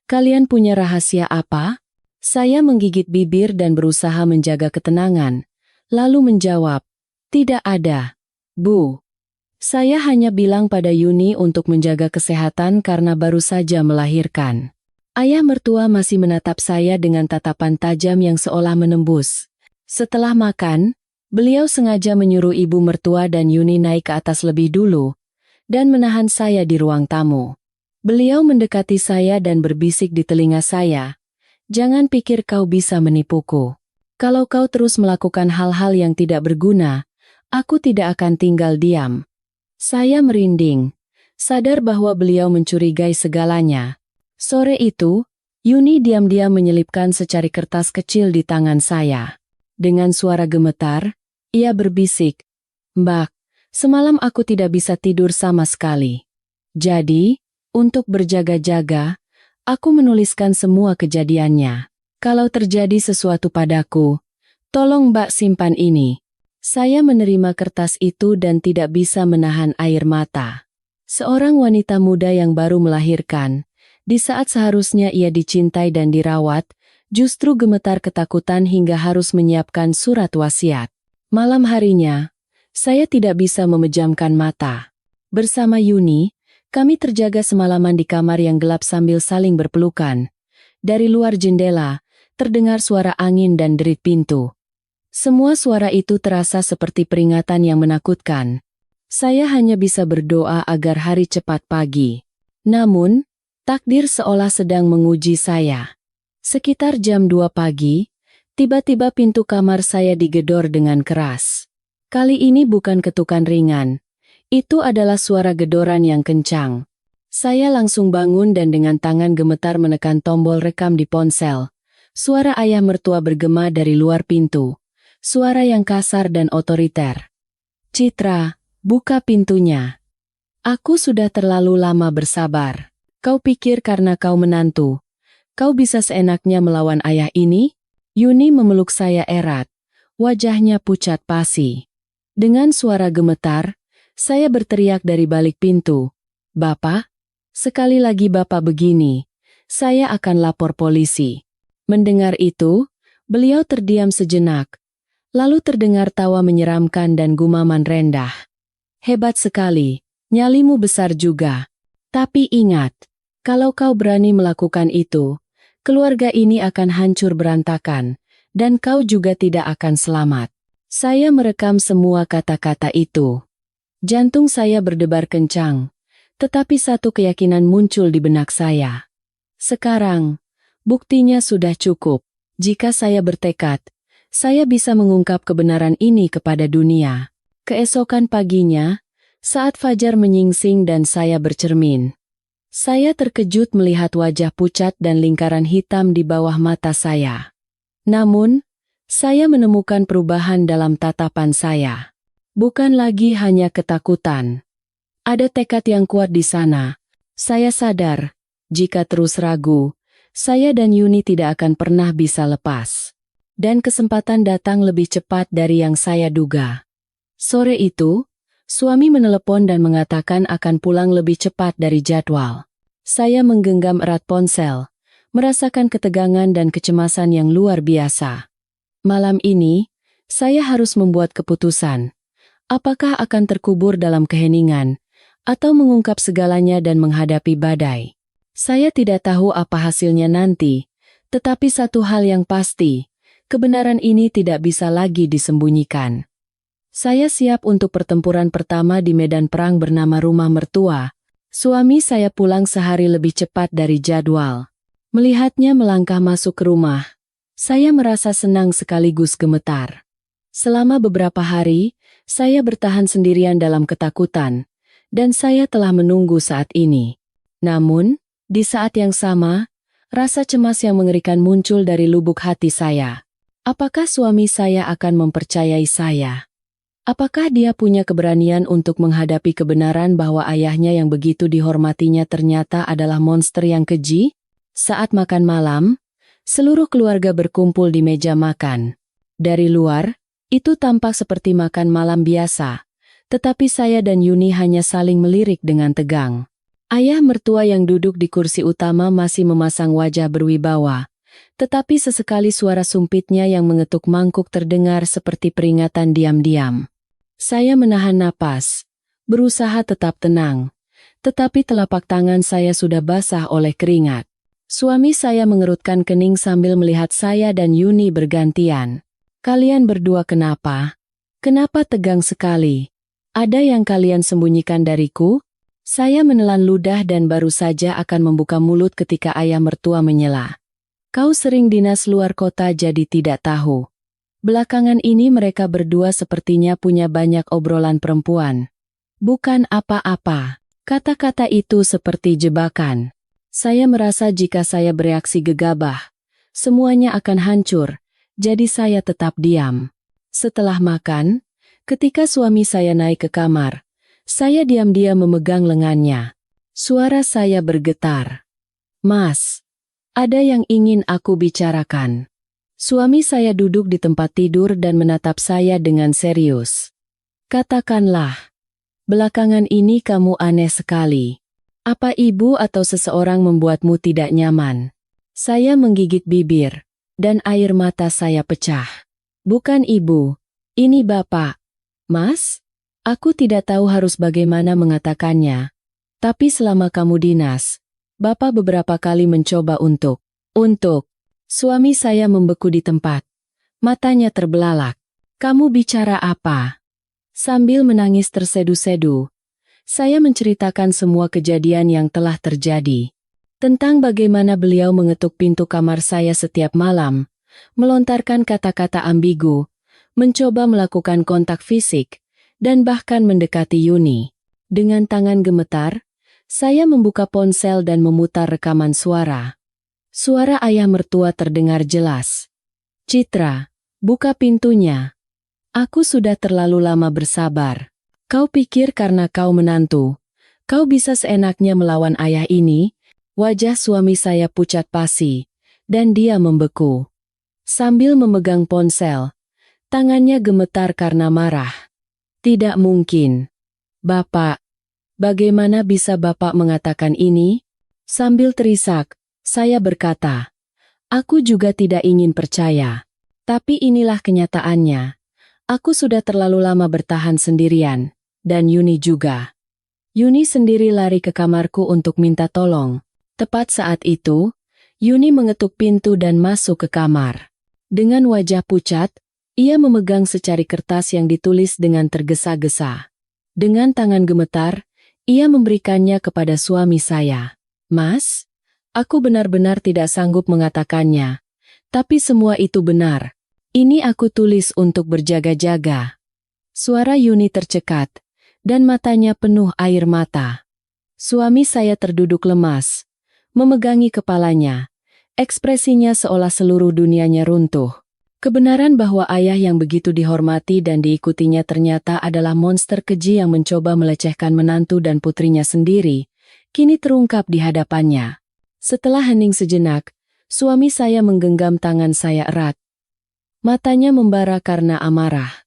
[SPEAKER 1] Kalian punya rahasia apa? Saya menggigit bibir dan berusaha menjaga ketenangan, lalu menjawab, tidak ada, Bu. Saya hanya bilang pada Yuni untuk menjaga kesehatan karena baru saja melahirkan. Ayah mertua masih menatap saya dengan tatapan tajam yang seolah menembus. Setelah makan, beliau sengaja menyuruh ibu mertua dan Yuni naik ke atas lebih dulu, dan menahan saya di ruang tamu. Beliau mendekati saya dan berbisik di telinga saya, jangan pikir kau bisa menipuku. Kalau kau terus melakukan hal-hal yang tidak berguna, aku tidak akan tinggal diam. Saya merinding, sadar bahwa beliau mencurigai segalanya. Sore itu, Yuni diam-diam menyelipkan secari kertas kecil di tangan saya. Dengan suara gemetar, ia berbisik, Mbak, semalam aku tidak bisa tidur sama sekali. Jadi, untuk berjaga-jaga, aku menuliskan semua kejadiannya. Kalau terjadi sesuatu padaku, Tolong Mbak simpan ini. Saya menerima kertas itu dan tidak bisa menahan air mata. Seorang wanita muda yang baru melahirkan, di saat seharusnya ia dicintai dan dirawat, justru gemetar ketakutan hingga harus menyiapkan surat wasiat. Malam harinya, saya tidak bisa memejamkan mata. Bersama Yuni, kami terjaga semalaman di kamar yang gelap sambil saling berpelukan. Dari luar jendela, terdengar suara angin dan derit pintu. Semua suara itu terasa seperti peringatan yang menakutkan. Saya hanya bisa berdoa agar hari cepat pagi. Namun, takdir seolah sedang menguji saya. Sekitar jam 2 pagi, tiba-tiba pintu kamar saya digedor dengan keras. Kali ini bukan ketukan ringan. Itu adalah suara gedoran yang kencang. Saya langsung bangun dan dengan tangan gemetar menekan tombol rekam di ponsel. Suara ayah mertua bergema dari luar pintu. Suara yang kasar dan otoriter. "Citra, buka pintunya. Aku sudah terlalu lama bersabar. Kau pikir karena kau menantu, kau bisa seenaknya melawan ayah ini?" Yuni memeluk saya erat. Wajahnya pucat pasi. Dengan suara gemetar, saya berteriak dari balik pintu. "Bapak, sekali lagi Bapak begini, saya akan lapor polisi." Mendengar itu, beliau terdiam sejenak. Lalu terdengar tawa menyeramkan dan gumaman rendah. "Hebat sekali, nyalimu besar juga. Tapi ingat, kalau kau berani melakukan itu, keluarga ini akan hancur berantakan, dan kau juga tidak akan selamat." Saya merekam semua kata-kata itu. Jantung saya berdebar kencang, tetapi satu keyakinan muncul di benak saya. Sekarang, buktinya sudah cukup. Jika saya bertekad, saya bisa mengungkap kebenaran ini kepada dunia. Keesokan paginya, saat fajar menyingsing dan saya bercermin, saya terkejut melihat wajah pucat dan lingkaran hitam di bawah mata saya. Namun, saya menemukan perubahan dalam tatapan saya. Bukan lagi hanya ketakutan. Ada tekad yang kuat di sana. Saya sadar, jika terus ragu, saya dan Yuni tidak akan pernah bisa lepas. Dan kesempatan datang lebih cepat dari yang saya duga. Sore itu, suami menelepon dan mengatakan akan pulang lebih cepat dari jadwal. Saya menggenggam erat ponsel, merasakan ketegangan dan kecemasan yang luar biasa. Malam ini, saya harus membuat keputusan. Apakah akan terkubur dalam keheningan, atau mengungkap segalanya dan menghadapi badai? Saya tidak tahu apa hasilnya nanti, tetapi satu hal yang pasti, kebenaran ini tidak bisa lagi disembunyikan. Saya siap untuk pertempuran pertama di medan perang bernama rumah mertua. Suami saya pulang sehari lebih cepat dari jadwal. Melihatnya melangkah masuk ke rumah, saya merasa senang sekaligus gemetar. Selama beberapa hari, saya bertahan sendirian dalam ketakutan, dan saya telah menunggu saat ini. Namun, di saat yang sama, rasa cemas yang mengerikan muncul dari lubuk hati saya. Apakah suami saya akan mempercayai saya? Apakah dia punya keberanian untuk menghadapi kebenaran bahwa ayahnya yang begitu dihormatinya ternyata adalah monster yang keji? Saat makan malam, seluruh keluarga berkumpul di meja makan. Dari luar, itu tampak seperti makan malam biasa, tetapi saya dan Yuni hanya saling melirik dengan tegang. Ayah mertua yang duduk di kursi utama masih memasang wajah berwibawa, tetapi sesekali suara sumpitnya yang mengetuk mangkuk terdengar seperti peringatan diam-diam. Saya menahan napas, berusaha tetap tenang, tetapi telapak tangan saya sudah basah oleh keringat. Suami saya mengerutkan kening sambil melihat saya dan Yuni bergantian. "Kalian berdua kenapa? Kenapa tegang sekali? Ada yang kalian sembunyikan dariku?" Saya menelan ludah dan baru saja akan membuka mulut ketika ayah mertua menyela. "Kau sering dinas luar kota jadi tidak tahu. Belakangan ini mereka berdua sepertinya punya banyak obrolan perempuan." "Bukan apa-apa." Kata-kata itu seperti jebakan. Saya merasa jika saya bereaksi gegabah, semuanya akan hancur, jadi saya tetap diam. Setelah makan, ketika suami saya naik ke kamar, saya diam-diam memegang lengannya. Suara saya bergetar. "Mas, ada yang ingin aku bicarakan." Suami saya duduk di tempat tidur dan menatap saya dengan serius. Katakanlah, belakangan ini kamu aneh sekali. Apa ibu atau seseorang membuatmu tidak nyaman? Saya menggigit bibir, dan air mata saya pecah. Bukan ibu, ini bapak. Mas, aku tidak tahu harus bagaimana mengatakannya. Tapi selama kamu dinas, bapak beberapa kali mencoba untuk. Suami saya membeku di tempat. Matanya terbelalak. Kamu bicara apa? Sambil menangis tersedu-sedu, saya menceritakan semua kejadian yang telah terjadi. Tentang bagaimana beliau mengetuk pintu kamar saya setiap malam, melontarkan kata-kata ambigu, mencoba melakukan kontak fisik, dan bahkan mendekati Yuni. Dengan tangan gemetar, saya membuka ponsel dan memutar rekaman suara. Suara ayah mertua terdengar jelas. Citra, buka pintunya. Aku sudah terlalu lama bersabar. Kau pikir karena kau menantu, kau bisa seenaknya melawan ayah ini? Wajah suami saya pucat pasi, dan dia membeku. Sambil memegang ponsel, tangannya gemetar karena marah. Tidak mungkin. Bapak, bagaimana bisa Bapak mengatakan ini? Sambil terisak, saya berkata, aku juga tidak ingin percaya. Tapi inilah kenyataannya. Aku sudah terlalu lama bertahan sendirian, dan Yuni juga. Yuni sendiri lari ke kamarku untuk minta tolong. Tepat saat itu, Yuni mengetuk pintu dan masuk ke kamar. Dengan wajah pucat, ia memegang secari kertas yang ditulis dengan tergesa-gesa. Dengan tangan gemetar, ia memberikannya kepada suami saya. Mas, aku benar-benar tidak sanggup mengatakannya. Tapi semua itu benar. Ini aku tulis untuk berjaga-jaga. Suara Yuni tercekat, dan matanya penuh air mata. Suami saya terduduk lemas, memegangi kepalanya. Ekspresinya seolah seluruh dunianya runtuh. Kebenaran bahwa ayah yang begitu dihormati dan diikutinya ternyata adalah monster keji yang mencoba melecehkan menantu dan putrinya sendiri, kini terungkap di hadapannya. Setelah hening sejenak, suami saya menggenggam tangan saya erat. Matanya membara karena amarah.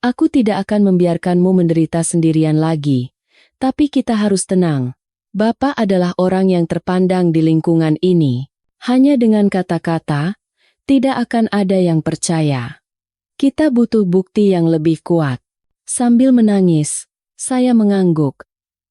[SPEAKER 1] Aku tidak akan membiarkanmu menderita sendirian lagi. Tapi kita harus tenang. Bapak adalah orang yang terpandang di lingkungan ini. Hanya dengan kata-kata, tidak akan ada yang percaya. Kita butuh bukti yang lebih kuat. Sambil menangis, saya mengangguk.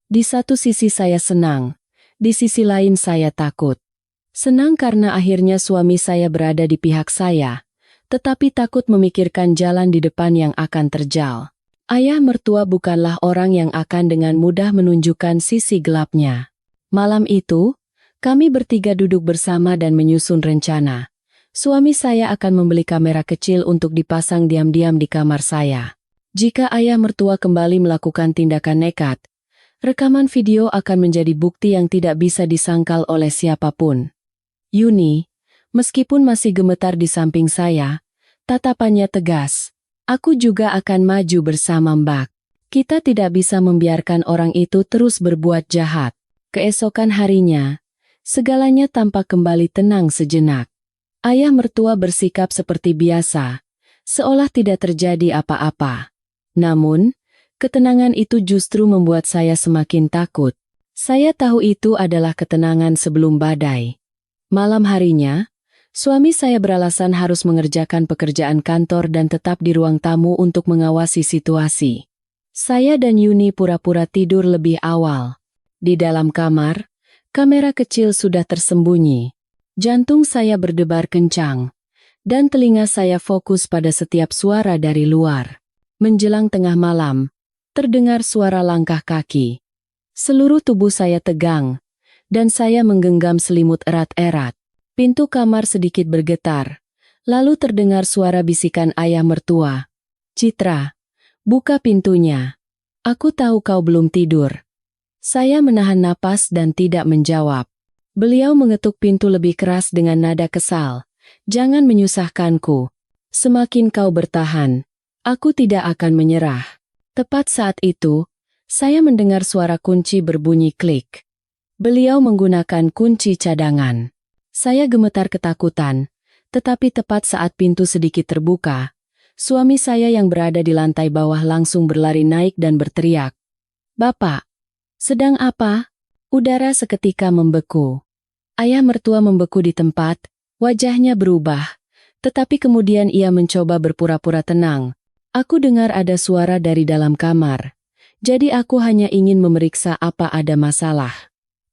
[SPEAKER 1] Di satu sisi saya senang. Di sisi lain saya takut. Senang karena akhirnya suami saya berada di pihak saya, tetapi takut memikirkan jalan di depan yang akan terjal. Ayah mertua bukanlah orang yang akan dengan mudah menunjukkan sisi gelapnya. Malam itu, kami bertiga duduk bersama dan menyusun rencana. Suami saya akan membeli kamera kecil untuk dipasang diam-diam di kamar saya. Jika ayah mertua kembali melakukan tindakan nekat, rekaman video akan menjadi bukti yang tidak bisa disangkal oleh siapapun. Yuni, meskipun masih gemetar di samping saya, tatapannya tegas. Aku juga akan maju bersama Mbak. Kita tidak bisa membiarkan orang itu terus berbuat jahat. Keesokan harinya, segalanya tampak kembali tenang sejenak. Ayah mertua bersikap seperti biasa, seolah tidak terjadi apa-apa. Namun, ketenangan itu justru membuat saya semakin takut. Saya tahu itu adalah ketenangan sebelum badai. Malam harinya, suami saya beralasan harus mengerjakan pekerjaan kantor dan tetap di ruang tamu untuk mengawasi situasi. Saya dan Yuni pura-pura tidur lebih awal. Di dalam kamar, kamera kecil sudah tersembunyi. Jantung saya berdebar kencang, dan telinga saya fokus pada setiap suara dari luar. Menjelang tengah malam, terdengar suara langkah kaki. Seluruh tubuh saya tegang, dan saya menggenggam selimut erat-erat. Pintu kamar sedikit bergetar, lalu terdengar suara bisikan ayah mertua. Citra, buka pintunya. Aku tahu kau belum tidur. Saya menahan napas dan tidak menjawab. Beliau mengetuk pintu lebih keras dengan nada kesal. Jangan menyusahkanku. Semakin kau bertahan, aku tidak akan menyerah. Tepat saat itu, saya mendengar suara kunci berbunyi klik. Beliau menggunakan kunci cadangan. Saya gemetar ketakutan, Tetapi tepat saat pintu sedikit terbuka, suami saya yang berada di lantai bawah langsung berlari naik dan berteriak, "Bapak, sedang apa?" Udara seketika membeku. Ayah mertua membeku di tempat, wajahnya berubah. Tetapi kemudian ia mencoba berpura-pura tenang. "Aku dengar ada suara dari dalam kamar. Jadi aku hanya ingin memeriksa apa ada masalah."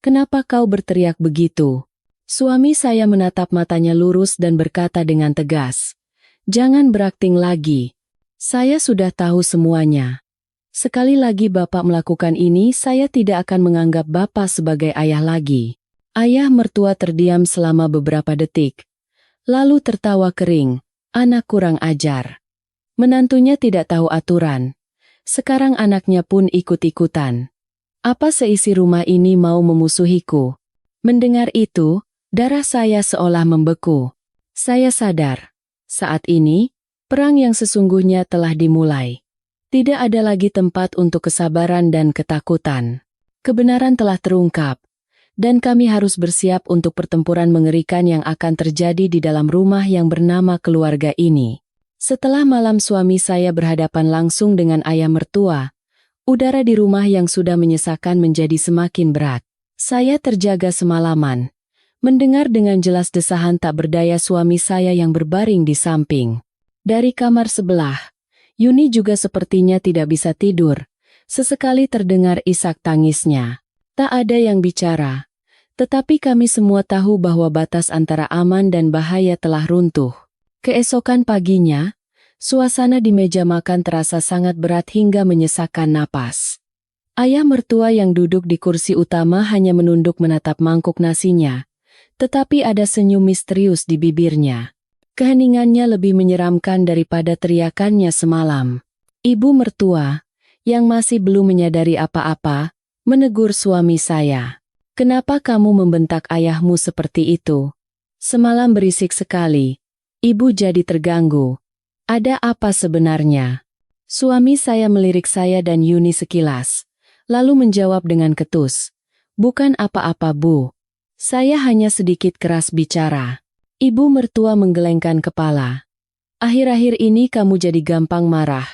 [SPEAKER 1] "Kenapa kau berteriak begitu?" Suami saya menatap matanya lurus dan berkata dengan tegas, "Jangan berakting lagi. Saya sudah tahu semuanya. Sekali lagi Bapak melakukan ini, saya tidak akan menganggap Bapak sebagai ayah lagi." Ayah mertua terdiam selama beberapa detik. Lalu tertawa kering, "Anak kurang ajar." Menantunya tidak tahu aturan. Sekarang anaknya pun ikut-ikutan. "Apa seisi rumah ini mau memusuhiku?" Mendengar itu, darah saya seolah membeku. Saya sadar, saat ini, perang yang sesungguhnya telah dimulai. Tidak ada lagi tempat untuk kesabaran dan ketakutan. Kebenaran telah terungkap, dan kami harus bersiap untuk pertempuran mengerikan yang akan terjadi di dalam rumah yang bernama keluarga ini. Setelah malam suami saya berhadapan langsung dengan ayah mertua, udara di rumah yang sudah menyesakan menjadi semakin berat. Saya terjaga semalaman, mendengar dengan jelas desahan tak berdaya suami saya yang berbaring di samping. Dari kamar sebelah, Yuni juga sepertinya tidak bisa tidur. Sesekali terdengar isak tangisnya. Tak ada yang bicara, tetapi kami semua tahu bahwa batas antara aman dan bahaya telah runtuh. Keesokan paginya, suasana di meja makan terasa sangat berat hingga menyesakkan napas. Ayah mertua yang duduk di kursi utama hanya menunduk menatap mangkuk nasinya, tetapi ada senyum misterius di bibirnya. Keheningannya lebih menyeramkan daripada teriakannya semalam. Ibu mertua, yang masih belum menyadari apa-apa, menegur suami saya. "Kenapa kamu membentak ayahmu seperti itu? Semalam berisik sekali." Ibu jadi terganggu. "Ada apa sebenarnya?" Suami saya melirik saya dan Yuni sekilas, lalu menjawab dengan ketus, "Bukan apa-apa, Bu. Saya hanya sedikit keras bicara." Ibu mertua menggelengkan kepala. "Akhir-akhir ini kamu jadi gampang marah.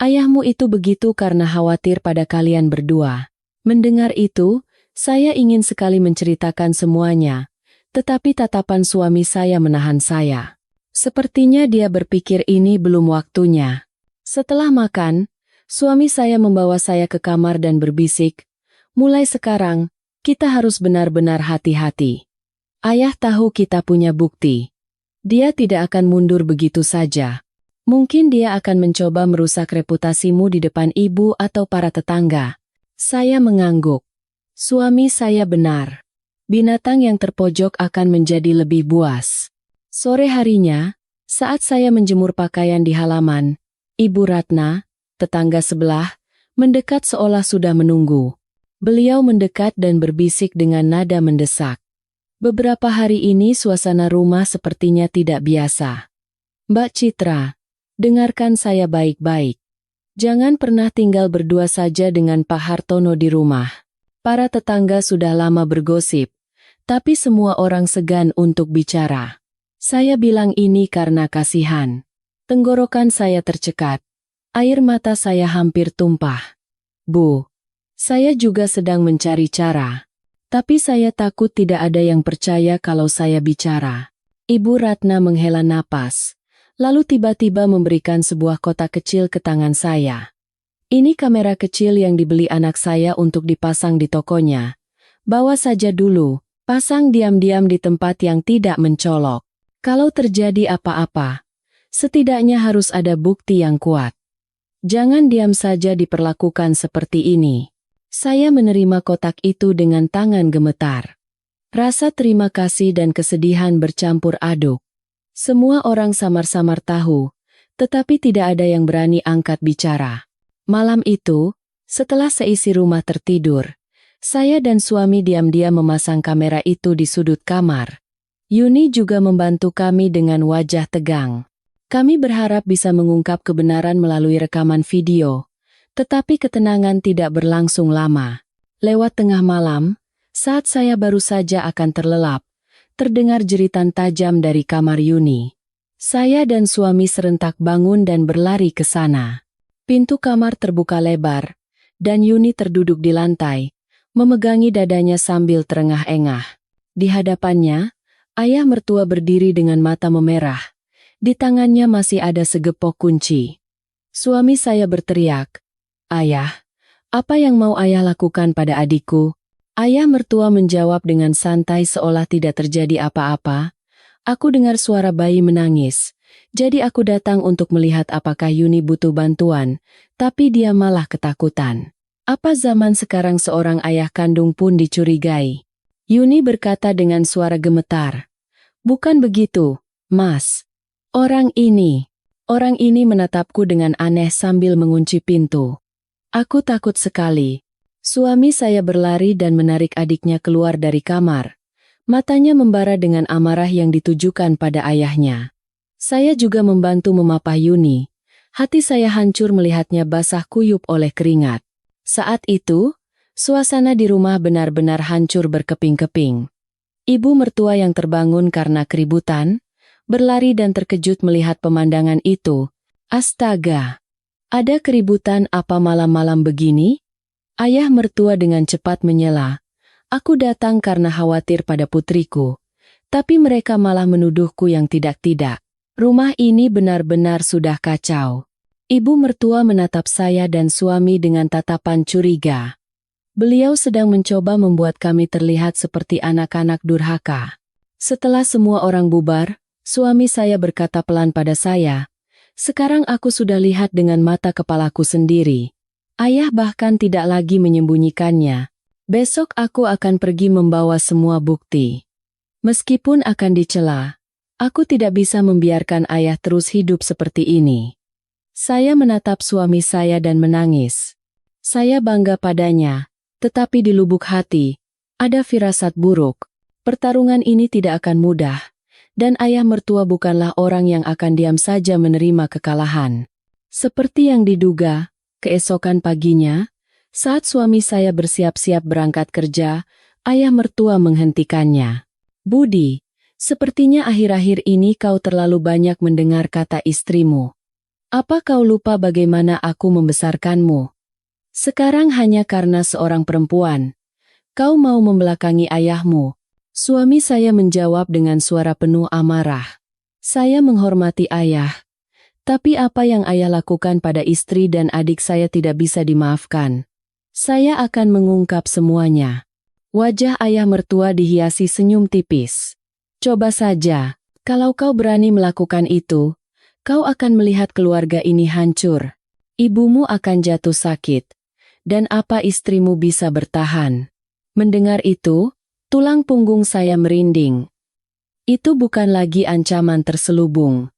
[SPEAKER 1] Ayahmu itu begitu karena khawatir pada kalian berdua." Mendengar itu, saya ingin sekali menceritakan semuanya, tetapi tatapan suami saya menahan saya. Sepertinya dia berpikir ini belum waktunya. Setelah makan, suami saya membawa saya ke kamar dan berbisik, "Mulai sekarang, kita harus benar-benar hati-hati. Ayah tahu kita punya bukti. Dia tidak akan mundur begitu saja. Mungkin dia akan mencoba merusak reputasimu di depan ibu atau para tetangga." Saya mengangguk. Suami saya benar. Binatang yang terpojok akan menjadi lebih buas. Sore harinya, saat saya menjemur pakaian di halaman, Ibu Ratna, tetangga sebelah, mendekat seolah sudah menunggu. Beliau mendekat dan berbisik dengan nada mendesak. "Beberapa hari ini suasana rumah sepertinya tidak biasa. Mbak Citra, dengarkan saya baik-baik. Jangan pernah tinggal berdua saja dengan Pak Hartono di rumah. Para tetangga sudah lama bergosip, tapi semua orang segan untuk bicara. Saya bilang ini karena kasihan." Tenggorokan saya tercekat. Air mata saya hampir tumpah. "Bu, saya juga sedang mencari cara. Tapi saya takut tidak ada yang percaya kalau saya bicara." Ibu Ratna menghela napas, lalu tiba-tiba memberikan sebuah kotak kecil ke tangan saya. "Ini kamera kecil yang dibeli anak saya untuk dipasang di tokonya. Bawa saja dulu, pasang diam-diam di tempat yang tidak mencolok. Kalau terjadi apa-apa, setidaknya harus ada bukti yang kuat. Jangan diam saja diperlakukan seperti ini." Saya menerima kotak itu dengan tangan gemetar. Rasa terima kasih dan kesedihan bercampur aduk. Semua orang samar-samar tahu, tetapi tidak ada yang berani angkat bicara. Malam itu, setelah seisi rumah tertidur, saya dan suami diam-diam memasang kamera itu di sudut kamar. Yuni juga membantu kami dengan wajah tegang. Kami berharap bisa mengungkap kebenaran melalui rekaman video, tetapi ketenangan tidak berlangsung lama. Lewat tengah malam, saat saya baru saja akan terlelap, terdengar jeritan tajam dari kamar Yuni. Saya dan suami serentak bangun dan berlari ke sana. Pintu kamar terbuka lebar, dan Yuni terduduk di lantai, memegangi dadanya sambil terengah-engah. Di hadapannya, ayah mertua berdiri dengan mata memerah. Di tangannya masih ada segepok kunci. Suami saya berteriak, "Ayah, apa yang mau ayah lakukan pada adikku?" Ayah mertua menjawab dengan santai seolah tidak terjadi apa-apa. "Aku dengar suara bayi menangis, jadi aku datang untuk melihat apakah Yuni butuh bantuan, tapi dia malah ketakutan." Apa zaman sekarang seorang ayah kandung pun dicurigai? Yuni berkata dengan suara gemetar, "Bukan begitu, Mas. Orang ini menatapku dengan aneh sambil mengunci pintu. Aku takut sekali." Suami saya berlari dan menarik adiknya keluar dari kamar. Matanya membara dengan amarah yang ditujukan pada ayahnya. Saya juga membantu memapah Yuni. Hati saya hancur melihatnya basah kuyup oleh keringat. Saat itu, suasana di rumah benar-benar hancur berkeping-keping. Ibu mertua yang terbangun karena keributan, berlari dan terkejut melihat pemandangan itu. Astaga! Ada keributan apa malam-malam begini? Ayah mertua dengan cepat menyela. "Aku datang karena khawatir pada putriku. Tapi mereka malah menuduhku yang tidak-tidak. Rumah ini benar-benar sudah kacau." Ibu mertua menatap saya dan suami dengan tatapan curiga. Beliau sedang mencoba membuat kami terlihat seperti anak-anak durhaka. Setelah semua orang bubar, suami saya berkata pelan pada saya, "Sekarang aku sudah lihat dengan mata kepalaku sendiri." Ayah bahkan tidak lagi menyembunyikannya. "Besok aku akan pergi membawa semua bukti. Meskipun akan dicela, aku tidak bisa membiarkan ayah terus hidup seperti ini." Saya menatap suami saya dan menangis. Saya bangga padanya, tetapi di lubuk hati, ada firasat buruk. Pertarungan ini tidak akan mudah, dan ayah mertua bukanlah orang yang akan diam saja menerima kekalahan. Seperti yang diduga, keesokan paginya, saat suami saya bersiap-siap berangkat kerja, ayah mertua menghentikannya. "Budi, sepertinya akhir-akhir ini kau terlalu banyak mendengar kata istrimu. Apa kau lupa bagaimana aku membesarkanmu? Sekarang hanya karena seorang perempuan, kau mau membelakangi ayahmu." Suami saya menjawab dengan suara penuh amarah. "Saya menghormati ayah, tapi apa yang ayah lakukan pada istri dan adik saya tidak bisa dimaafkan. Saya akan mengungkap semuanya." Wajah ayah mertua dihiasi senyum tipis. "Coba saja, kalau kau berani melakukan itu, kau akan melihat keluarga ini hancur. Ibumu akan jatuh sakit. Dan apa istrimu bisa bertahan?" Mendengar itu, tulang punggung saya merinding. Itu bukan lagi ancaman terselubung.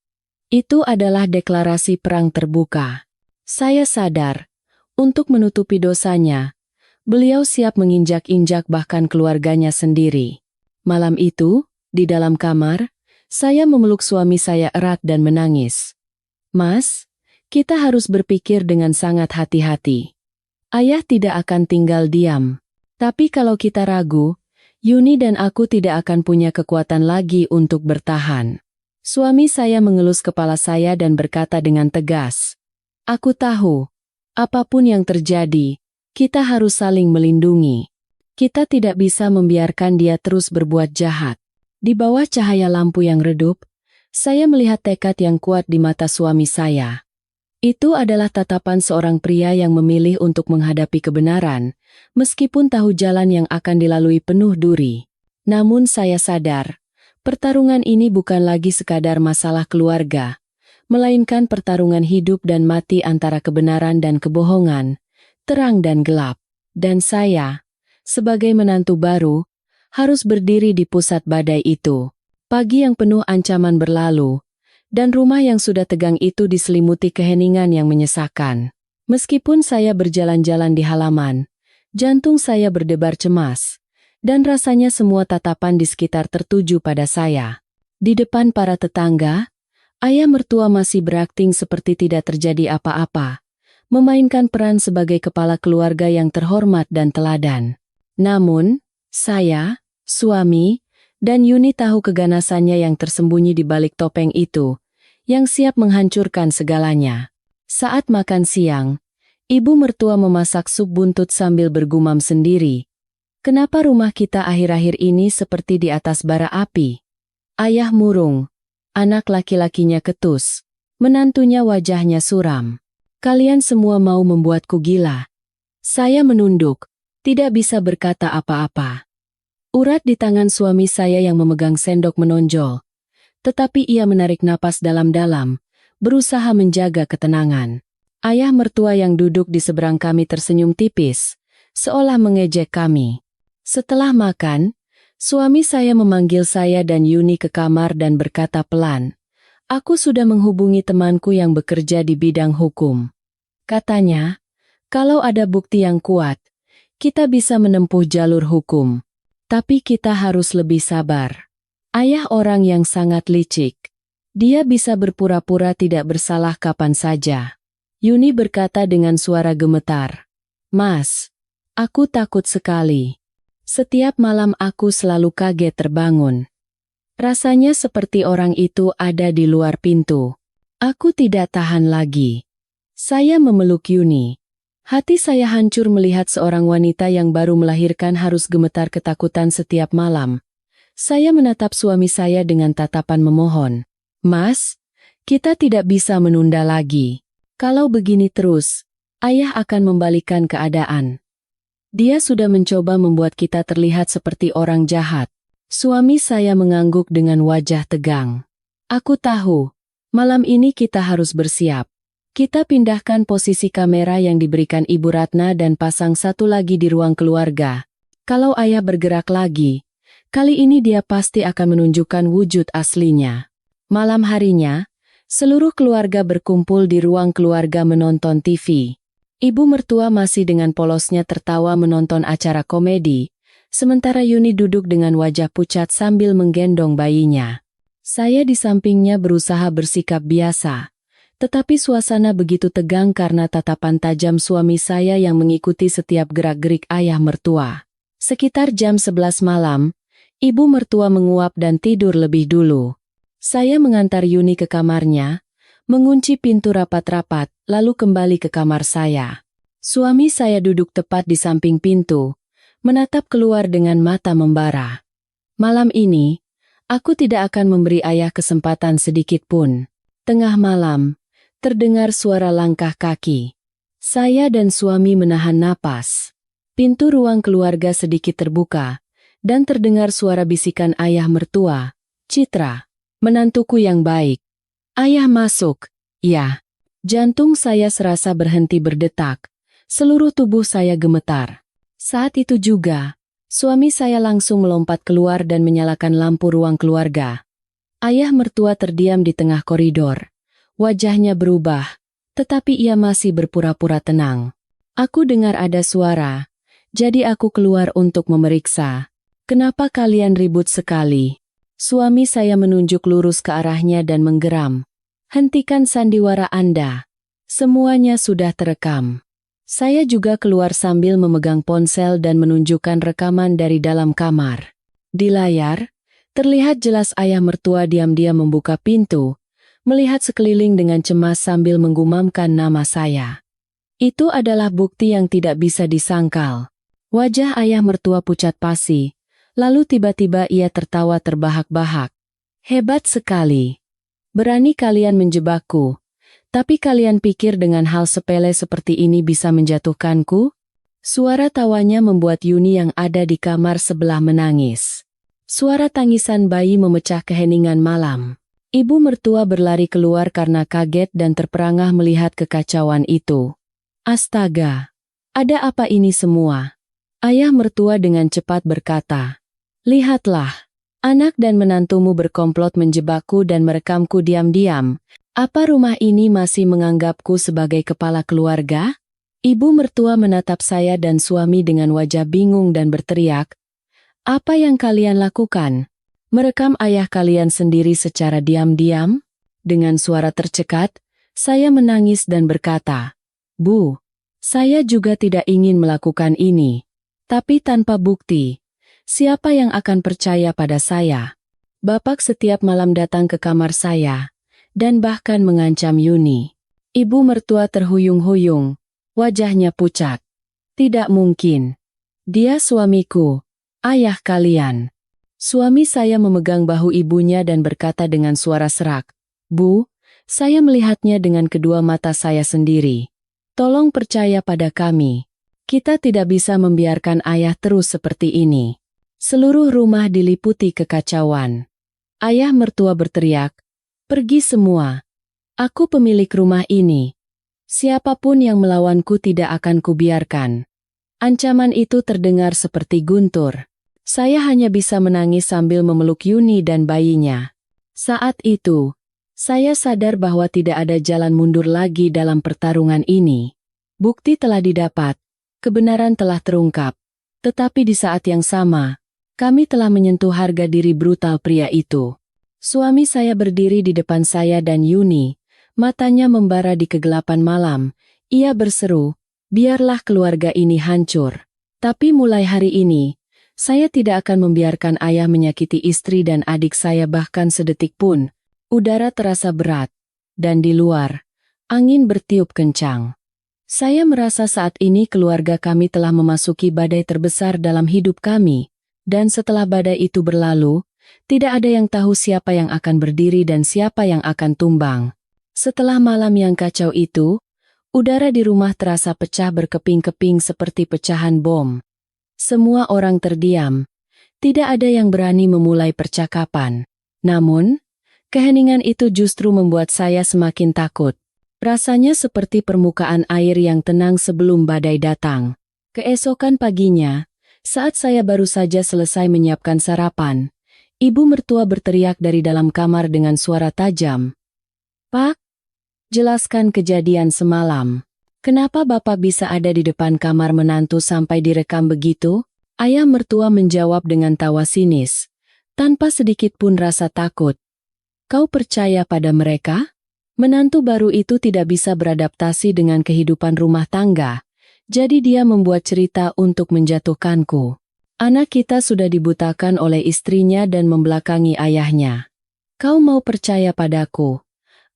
[SPEAKER 1] Itu adalah deklarasi perang terbuka. Saya sadar, untuk menutupi dosanya, beliau siap menginjak-injak bahkan keluarganya sendiri. Malam itu, di dalam kamar, saya memeluk suami saya erat dan menangis. "Mas, kita harus berpikir dengan sangat hati-hati. Ayah tidak akan tinggal diam. Tapi kalau kita ragu, Yuni dan aku tidak akan punya kekuatan lagi untuk bertahan." Suami saya mengelus kepala saya dan berkata dengan tegas, "Aku tahu, apapun yang terjadi, kita harus saling melindungi. Kita tidak bisa membiarkan dia terus berbuat jahat." Di bawah cahaya lampu yang redup, saya melihat tekad yang kuat di mata suami saya. Itu adalah tatapan seorang pria yang memilih untuk menghadapi kebenaran, meskipun tahu jalan yang akan dilalui penuh duri. Namun saya sadar, pertarungan ini bukan lagi sekadar masalah keluarga, melainkan pertarungan hidup dan mati antara kebenaran dan kebohongan, terang dan gelap. Dan saya, sebagai menantu baru, harus berdiri di pusat badai itu. Pagi yang penuh ancaman berlalu, dan rumah yang sudah tegang itu diselimuti keheningan yang menyesakan. Meskipun saya berjalan-jalan di halaman, jantung saya berdebar cemas, dan rasanya semua tatapan di sekitar tertuju pada saya. Di depan para tetangga, ayah mertua masih berakting seperti tidak terjadi apa-apa, memainkan peran sebagai kepala keluarga yang terhormat dan teladan. Namun, saya, suami, Dan Yuni tahu keganasannya yang tersembunyi di balik topeng itu, yang siap menghancurkan segalanya. Saat makan siang, ibu mertua memasak sup buntut sambil bergumam sendiri. Kenapa rumah kita akhir-akhir ini seperti di atas bara api? Ayah murung. Anak laki-lakinya ketus. Menantunya wajahnya suram. Kalian semua mau membuatku gila. Saya menunduk, tidak bisa berkata apa-apa. Urat di tangan suami saya yang memegang sendok menonjol. Tetapi ia menarik napas dalam-dalam, berusaha menjaga ketenangan. Ayah mertua yang duduk di seberang kami tersenyum tipis, seolah mengejek kami. Setelah makan, suami saya memanggil saya dan Yuni ke kamar dan berkata pelan, "Aku sudah menghubungi temanku yang bekerja di bidang hukum. Katanya, kalau ada bukti yang kuat, kita bisa menempuh jalur hukum. Tapi kita harus lebih sabar." Ayah orang yang sangat licik. Dia bisa berpura-pura tidak bersalah kapan saja. Yuni berkata dengan suara gemetar, "Mas, aku takut sekali. Setiap malam aku selalu kaget terbangun. Rasanya seperti orang itu ada di luar pintu. Aku tidak tahan lagi." Saya memeluk Yuni. Hati saya hancur melihat seorang wanita yang baru melahirkan harus gemetar ketakutan setiap malam. Saya menatap suami saya dengan tatapan memohon. "Mas, kita tidak bisa menunda lagi. Kalau begini terus, ayah akan membalikan keadaan. Dia sudah mencoba membuat kita terlihat seperti orang jahat." Suami saya mengangguk dengan wajah tegang. "Aku tahu, malam ini kita harus bersiap. Kita pindahkan posisi kamera yang diberikan Ibu Ratna dan pasang satu lagi di ruang keluarga. Kalau ayah bergerak lagi, kali ini dia pasti akan menunjukkan wujud aslinya." Malam harinya, seluruh keluarga berkumpul di ruang keluarga menonton TV. Ibu mertua masih dengan polosnya tertawa menonton acara komedi, sementara Yuni duduk dengan wajah pucat sambil menggendong bayinya. Saya di sampingnya berusaha bersikap biasa, tetapi suasana begitu tegang karena tatapan tajam suami saya yang mengikuti setiap gerak-gerik ayah mertua. Sekitar jam 11 malam, ibu mertua menguap dan tidur lebih dulu. Saya mengantar Yuni ke kamarnya, mengunci pintu rapat-rapat, lalu kembali ke kamar saya. Suami saya duduk tepat di samping pintu, menatap keluar dengan mata membara. Malam ini, aku tidak akan memberi ayah kesempatan sedikit pun. Tengah malam, terdengar suara langkah kaki. Saya dan suami menahan napas. Pintu ruang keluarga sedikit terbuka, dan terdengar suara bisikan ayah mertua, "Citra, menantuku yang baik." "Ayah masuk." "Ya." Jantung saya serasa berhenti berdetak. Seluruh tubuh saya gemetar. Saat itu juga, suami saya langsung melompat keluar dan menyalakan lampu ruang keluarga. Ayah mertua terdiam di tengah koridor. Wajahnya berubah, tetapi ia masih berpura-pura tenang. Aku dengar ada suara, jadi aku keluar untuk memeriksa. "Kenapa kalian ribut sekali?" Suami saya menunjuk lurus ke arahnya dan menggeram. "Hentikan sandiwara Anda. Semuanya sudah terekam." Saya juga keluar sambil memegang ponsel dan menunjukkan rekaman dari dalam kamar. Di layar, terlihat jelas ayah mertua diam-diam membuka pintu, melihat sekeliling dengan cemas sambil menggumamkan nama saya. Itu adalah bukti yang tidak bisa disangkal. Wajah ayah mertua pucat pasi, lalu tiba-tiba ia tertawa terbahak-bahak. "Hebat sekali. Berani kalian menjebakku. Tapi kalian pikir dengan hal sepele seperti ini bisa menjatuhkanku?" Suara tawanya membuat Yuni yang ada di kamar sebelah menangis. Suara tangisan bayi memecah keheningan malam. Ibu mertua berlari keluar karena kaget dan terperangah melihat kekacauan itu. "Astaga, ada apa ini semua?" Ayah mertua dengan cepat berkata, "Lihatlah, anak dan menantumu berkomplot menjebakku dan merekamku diam-diam. Apa rumah ini masih menganggapku sebagai kepala keluarga?" Ibu mertua menatap saya dan suami dengan wajah bingung dan berteriak, "Apa yang kalian lakukan? Merekam ayah kalian sendiri secara diam-diam?" Dengan suara tercekat, saya menangis dan berkata, "Bu, saya juga tidak ingin melakukan ini. Tapi tanpa bukti, Siapa yang akan percaya pada saya? Bapak setiap malam datang ke kamar saya, dan bahkan mengancam Yuni. Ibu mertua terhuyung-huyung, wajahnya pucat. Tidak mungkin. Dia suamiku, ayah kalian. Suami saya memegang bahu ibunya dan berkata dengan suara serak, "Bu, saya melihatnya dengan kedua mata saya sendiri. Tolong percaya pada kami. Kita tidak bisa membiarkan ayah terus seperti ini." Seluruh rumah diliputi kekacauan. Ayah mertua berteriak, "Pergi semua. Aku pemilik rumah ini. Siapapun yang melawanku tidak akan kubiarkan." Ancaman itu terdengar seperti guntur. Saya hanya bisa menangis sambil memeluk Yuni dan bayinya. Saat itu, saya sadar bahwa tidak ada jalan mundur lagi dalam pertarungan ini. Bukti telah didapat, kebenaran telah terungkap. Tetapi di saat yang sama, kami telah menyentuh harga diri brutal pria itu. Suami saya berdiri di depan saya dan Yuni, matanya membara di kegelapan malam. Ia berseru, "Biarlah keluarga ini hancur. Tapi mulai hari ini, saya tidak akan membiarkan ayah menyakiti istri dan adik saya bahkan sedetik pun." Udara terasa berat, dan di luar, angin bertiup kencang. Saya merasa saat ini keluarga kami telah memasuki badai terbesar dalam hidup kami, dan setelah badai itu berlalu, tidak ada yang tahu siapa yang akan berdiri dan siapa yang akan tumbang. Setelah malam yang kacau itu, udara di rumah terasa pecah berkeping-keping seperti pecahan bom. Semua orang terdiam. Tidak ada yang berani memulai percakapan. Namun, keheningan itu justru membuat saya semakin takut. Rasanya seperti permukaan air yang tenang sebelum badai datang. Keesokan paginya, saat saya baru saja selesai menyiapkan sarapan, ibu mertua berteriak dari dalam kamar dengan suara tajam, "Pak, jelaskan kejadian semalam. Kenapa Bapak bisa ada di depan kamar menantu sampai direkam begitu?" Ayah mertua menjawab dengan tawa sinis, tanpa sedikit pun rasa takut. "Kau percaya pada mereka?" Menantu baru itu tidak bisa beradaptasi dengan kehidupan rumah tangga, jadi dia membuat cerita untuk menjatuhkanku. Anak kita sudah dibutakan oleh istrinya dan membelakangi ayahnya. Kau mau percaya padaku?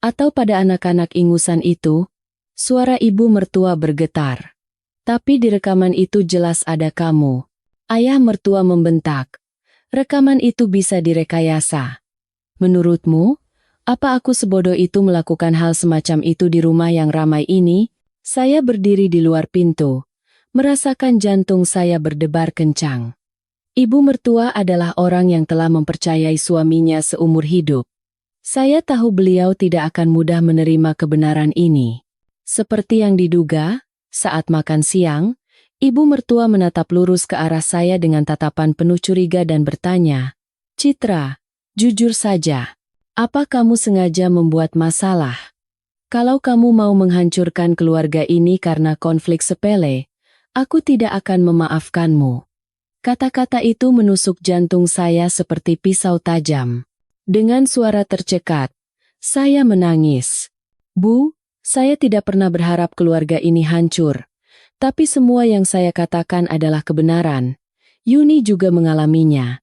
[SPEAKER 1] Atau pada anak-anak ingusan itu?" Suara ibu mertua bergetar. "Tapi di rekaman itu jelas ada kamu." Ayah mertua membentak. "Rekaman itu bisa direkayasa. Menurutmu, apa aku sebodoh itu melakukan hal semacam itu di rumah yang ramai ini?" Saya berdiri di luar pintu, merasakan jantung saya berdebar kencang. Ibu mertua adalah orang yang telah mempercayai suaminya seumur hidup. Saya tahu beliau tidak akan mudah menerima kebenaran ini. Seperti yang diduga, saat makan siang, ibu mertua menatap lurus ke arah saya dengan tatapan penuh curiga dan bertanya, "Citra, jujur saja, apa kamu sengaja membuat masalah? Kalau kamu mau menghancurkan keluarga ini karena konflik sepele, aku tidak akan memaafkanmu." Kata-kata itu menusuk jantung saya seperti pisau tajam. Dengan suara tercekat, saya menangis. "Bu, saya tidak pernah berharap keluarga ini hancur. Tapi semua yang saya katakan adalah kebenaran. Yuni juga mengalaminya.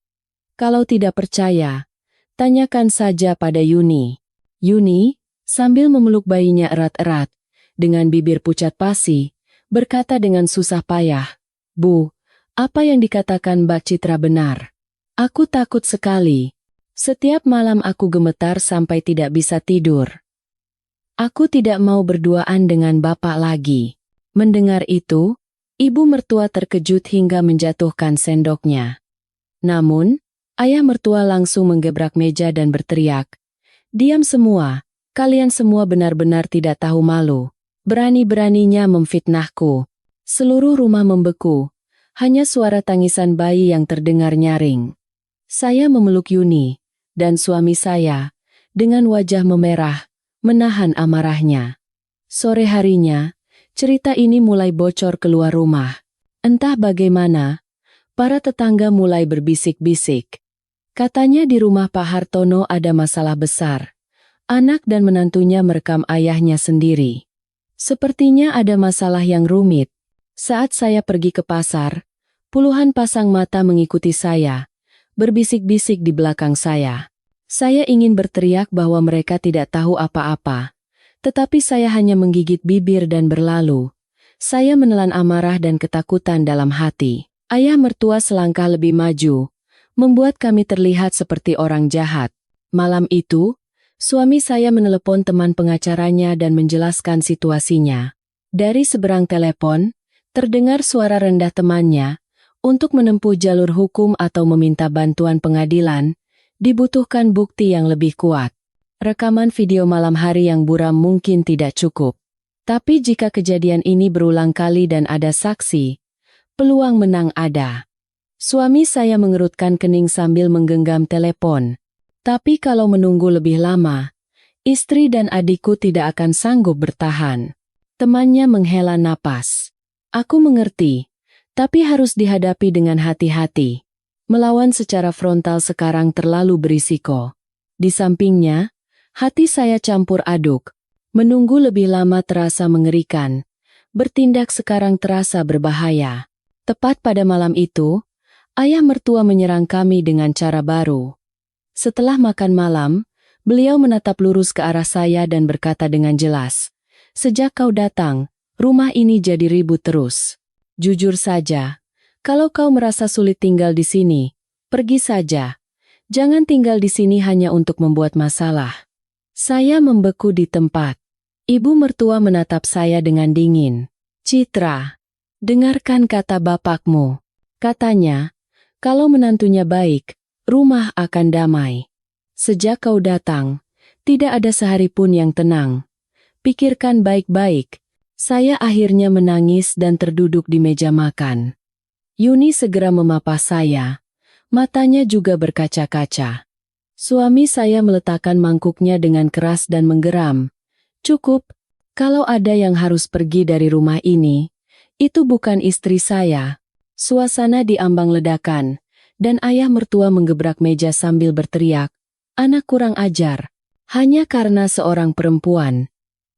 [SPEAKER 1] Kalau tidak percaya, tanyakan saja pada Yuni." Yuni, sambil memeluk bayinya erat-erat, dengan bibir pucat pasi, berkata dengan susah payah, "Bu, apa yang dikatakan Mbak Citra benar. Aku takut sekali. Setiap malam aku gemetar sampai tidak bisa tidur. Aku tidak mau berduaan dengan Bapak lagi." Mendengar itu, ibu mertua terkejut hingga menjatuhkan sendoknya. Namun, ayah mertua langsung menggebrak meja dan berteriak, "Diam semua. Kalian semua benar-benar tidak tahu malu. Berani-beraninya memfitnahku." Seluruh rumah membeku. Hanya suara tangisan bayi yang terdengar nyaring. Saya memeluk Yuni, dan suami saya, dengan wajah memerah, menahan amarahnya. Sore harinya, cerita ini mulai bocor keluar rumah. Entah bagaimana, para tetangga mulai berbisik-bisik. Katanya di rumah Pak Hartono ada masalah besar. Anak dan menantunya merekam ayahnya sendiri. Sepertinya ada masalah yang rumit. Saat saya pergi ke pasar, Puluhan pasang mata mengikuti saya, berbisik-bisik di belakang saya. Saya ingin berteriak bahwa mereka tidak tahu apa-apa. Tetapi saya hanya menggigit bibir dan berlalu. Saya menelan amarah dan ketakutan dalam hati. Ayah mertua selangkah lebih maju, membuat kami terlihat seperti orang jahat. Malam itu, suami saya menelepon teman pengacaranya dan menjelaskan situasinya. Dari seberang telepon, terdengar suara rendah temannya. Untuk menempuh jalur hukum atau meminta bantuan pengadilan, dibutuhkan bukti yang lebih kuat. Rekaman video malam hari yang buram mungkin tidak cukup. Tapi jika kejadian ini berulang kali dan ada saksi, peluang menang ada. Suami saya mengerutkan kening sambil menggenggam telepon. Tapi kalau menunggu lebih lama, istri dan adikku tidak akan sanggup bertahan. Temannya menghela napas. Aku mengerti, tapi harus dihadapi dengan hati-hati. Melawan secara frontal sekarang terlalu berisiko. Di sampingnya, hati saya campur aduk. Menunggu lebih lama terasa mengerikan. Bertindak sekarang terasa berbahaya. Tepat pada malam itu, ayah mertua menyerang kami dengan cara baru. Setelah makan malam, beliau menatap lurus ke arah saya dan berkata dengan jelas, "Sejak kau datang, rumah ini jadi ribut terus. Jujur saja, kalau kau merasa sulit tinggal di sini, pergi saja. Jangan tinggal di sini hanya untuk membuat masalah." Saya membeku di tempat. Ibu mertua menatap saya dengan dingin. "Citra, dengarkan kata bapakmu. Katanya, kalau menantunya baik, rumah akan damai. Sejak kau datang, tidak ada sehari pun yang tenang. Pikirkan baik-baik." Saya akhirnya menangis dan terduduk di meja makan. Yuni segera memapah saya. Matanya juga berkaca-kaca. Suami saya meletakkan mangkuknya dengan keras dan menggeram. "Cukup, kalau ada yang harus pergi dari rumah ini, itu bukan istri saya." Suasana diambang ledakan, dan ayah mertua menggebrak meja sambil berteriak, "Anak kurang ajar, hanya karena seorang perempuan.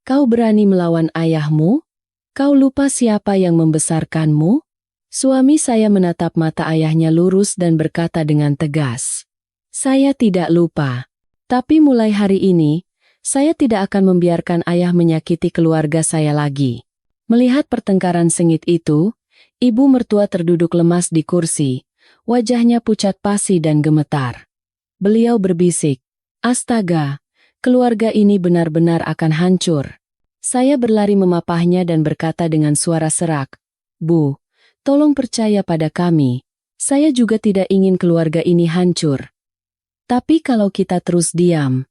[SPEAKER 1] Kau berani melawan ayahmu? Kau lupa siapa yang membesarkanmu?" Suami saya menatap mata ayahnya lurus dan berkata dengan tegas, "Saya tidak lupa. Tapi mulai hari ini, saya tidak akan membiarkan ayah menyakiti keluarga saya lagi." Melihat pertengkaran sengit itu, ibu mertua terduduk lemas di kursi, wajahnya pucat pasi dan gemetar. Beliau berbisik, "Astaga, keluarga ini benar-benar akan hancur." Saya berlari memapahnya dan berkata dengan suara serak, "Bu, tolong percaya pada kami. Saya juga tidak ingin keluarga ini hancur. Tapi kalau kita terus diam,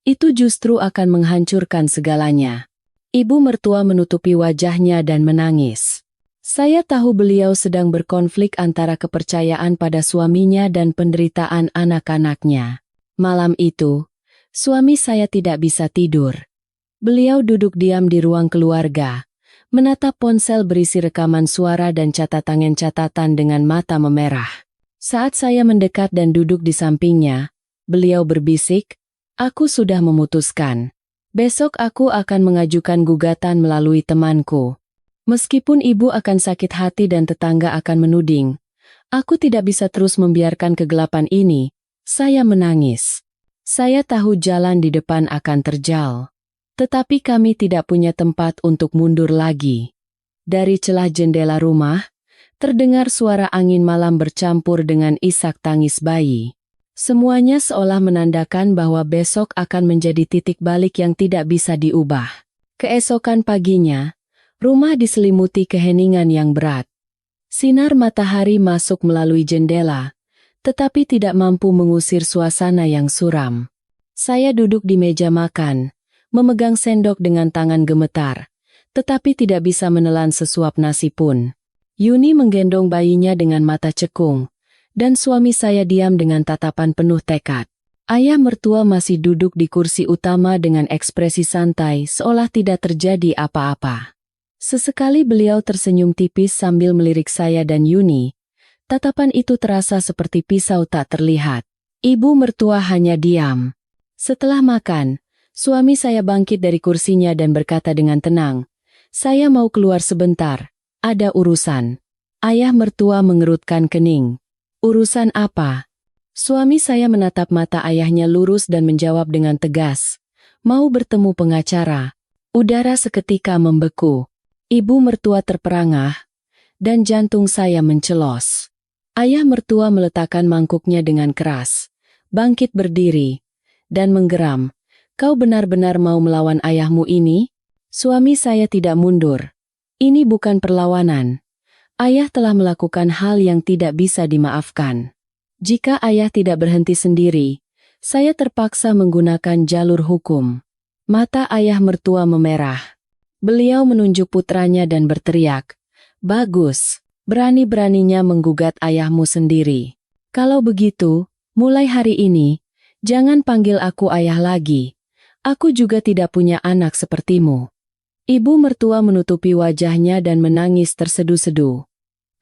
[SPEAKER 1] itu justru akan menghancurkan segalanya." Ibu mertua menutupi wajahnya dan menangis. Saya tahu beliau sedang berkonflik antara kepercayaan pada suaminya dan penderitaan anak-anaknya. Malam itu, suami saya tidak bisa tidur. Beliau duduk diam di ruang keluarga, menatap ponsel berisi rekaman suara dan catatan dengan mata memerah. Saat saya mendekat dan duduk di sampingnya, beliau berbisik, "Aku sudah memutuskan. Besok aku akan mengajukan gugatan melalui temanku. Meskipun ibu akan sakit hati dan tetangga akan menuding, aku tidak bisa terus membiarkan kegelapan ini." Saya menangis. Saya tahu jalan di depan akan terjal. Tetapi kami tidak punya tempat untuk mundur lagi. Dari celah jendela rumah, terdengar suara angin malam bercampur dengan isak tangis bayi. Semuanya seolah menandakan bahwa besok akan menjadi titik balik yang tidak bisa diubah. Keesokan paginya, rumah diselimuti keheningan yang berat. Sinar matahari masuk melalui jendela, tetapi tidak mampu mengusir suasana yang suram. Saya duduk di meja makan, memegang sendok dengan tangan gemetar, tetapi tidak bisa menelan sesuap nasi pun. Yuni menggendong bayinya dengan mata cekung, dan suami saya diam dengan tatapan penuh tekad. Ayah mertua masih duduk di kursi utama dengan ekspresi santai seolah tidak terjadi apa-apa. Sesekali beliau tersenyum tipis sambil melirik saya dan Yuni. Tatapan itu terasa seperti pisau tak terlihat. Ibu mertua hanya diam. Setelah makan, suami saya bangkit dari kursinya dan berkata dengan tenang, "Saya mau keluar sebentar, ada urusan." Ayah mertua mengerutkan kening. Urusan apa? Suami saya menatap mata ayahnya lurus dan menjawab dengan tegas. Mau bertemu pengacara. Udara seketika membeku. Ibu mertua terperangah, dan jantung saya mencelos. Ayah mertua meletakkan mangkuknya dengan keras, bangkit berdiri, dan menggeram. Kau benar-benar mau melawan ayahmu ini? Suami saya tidak mundur. Ini bukan perlawanan. Ayah telah melakukan hal yang tidak bisa dimaafkan. Jika ayah tidak berhenti sendiri, saya terpaksa menggunakan jalur hukum. Mata ayah mertua memerah. Beliau menunjuk putranya dan berteriak, "Bagus, berani-beraninya menggugat ayahmu sendiri. Kalau begitu, mulai hari ini, jangan panggil aku ayah lagi. Aku juga tidak punya anak sepertimu." Ibu mertua menutupi wajahnya dan menangis terseduh-seduh.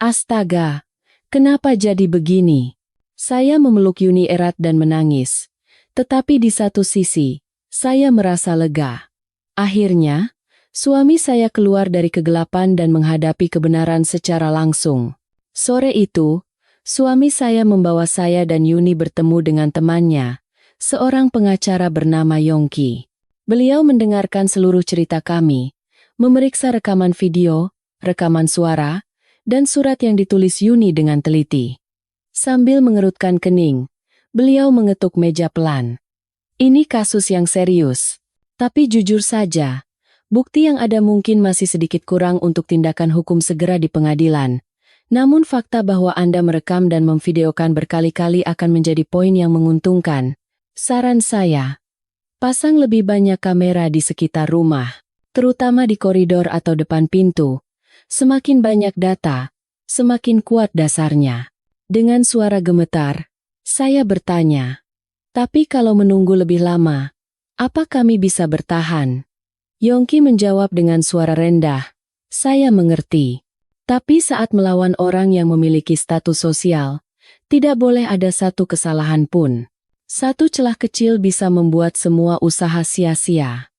[SPEAKER 1] Astaga, kenapa jadi begini? Saya memeluk Yuni erat dan menangis. Tetapi di satu sisi, saya merasa lega. Akhirnya, suami saya keluar dari kegelapan dan menghadapi kebenaran secara langsung. Sore itu, suami saya membawa saya dan Yuni bertemu dengan temannya, seorang pengacara bernama Yongki. Beliau mendengarkan seluruh cerita kami, memeriksa rekaman video, rekaman suara, dan surat yang ditulis Yuni dengan teliti. Sambil mengerutkan kening, beliau mengetuk meja pelan. Ini kasus yang serius. Tapi jujur saja, bukti yang ada mungkin masih sedikit kurang untuk tindakan hukum segera di pengadilan. Namun fakta bahwa Anda merekam dan memvideokan berkali-kali akan menjadi poin yang menguntungkan. Saran saya, pasang lebih banyak kamera di sekitar rumah, terutama di koridor atau depan pintu. Semakin banyak data, semakin kuat dasarnya. Dengan suara gemetar, saya bertanya, "Tapi kalau menunggu lebih lama, apa kami bisa bertahan?" Yongki menjawab dengan suara rendah, "Saya mengerti. Tapi saat melawan orang yang memiliki status sosial, tidak boleh ada satu kesalahan pun. Satu celah kecil bisa membuat semua usaha sia-sia."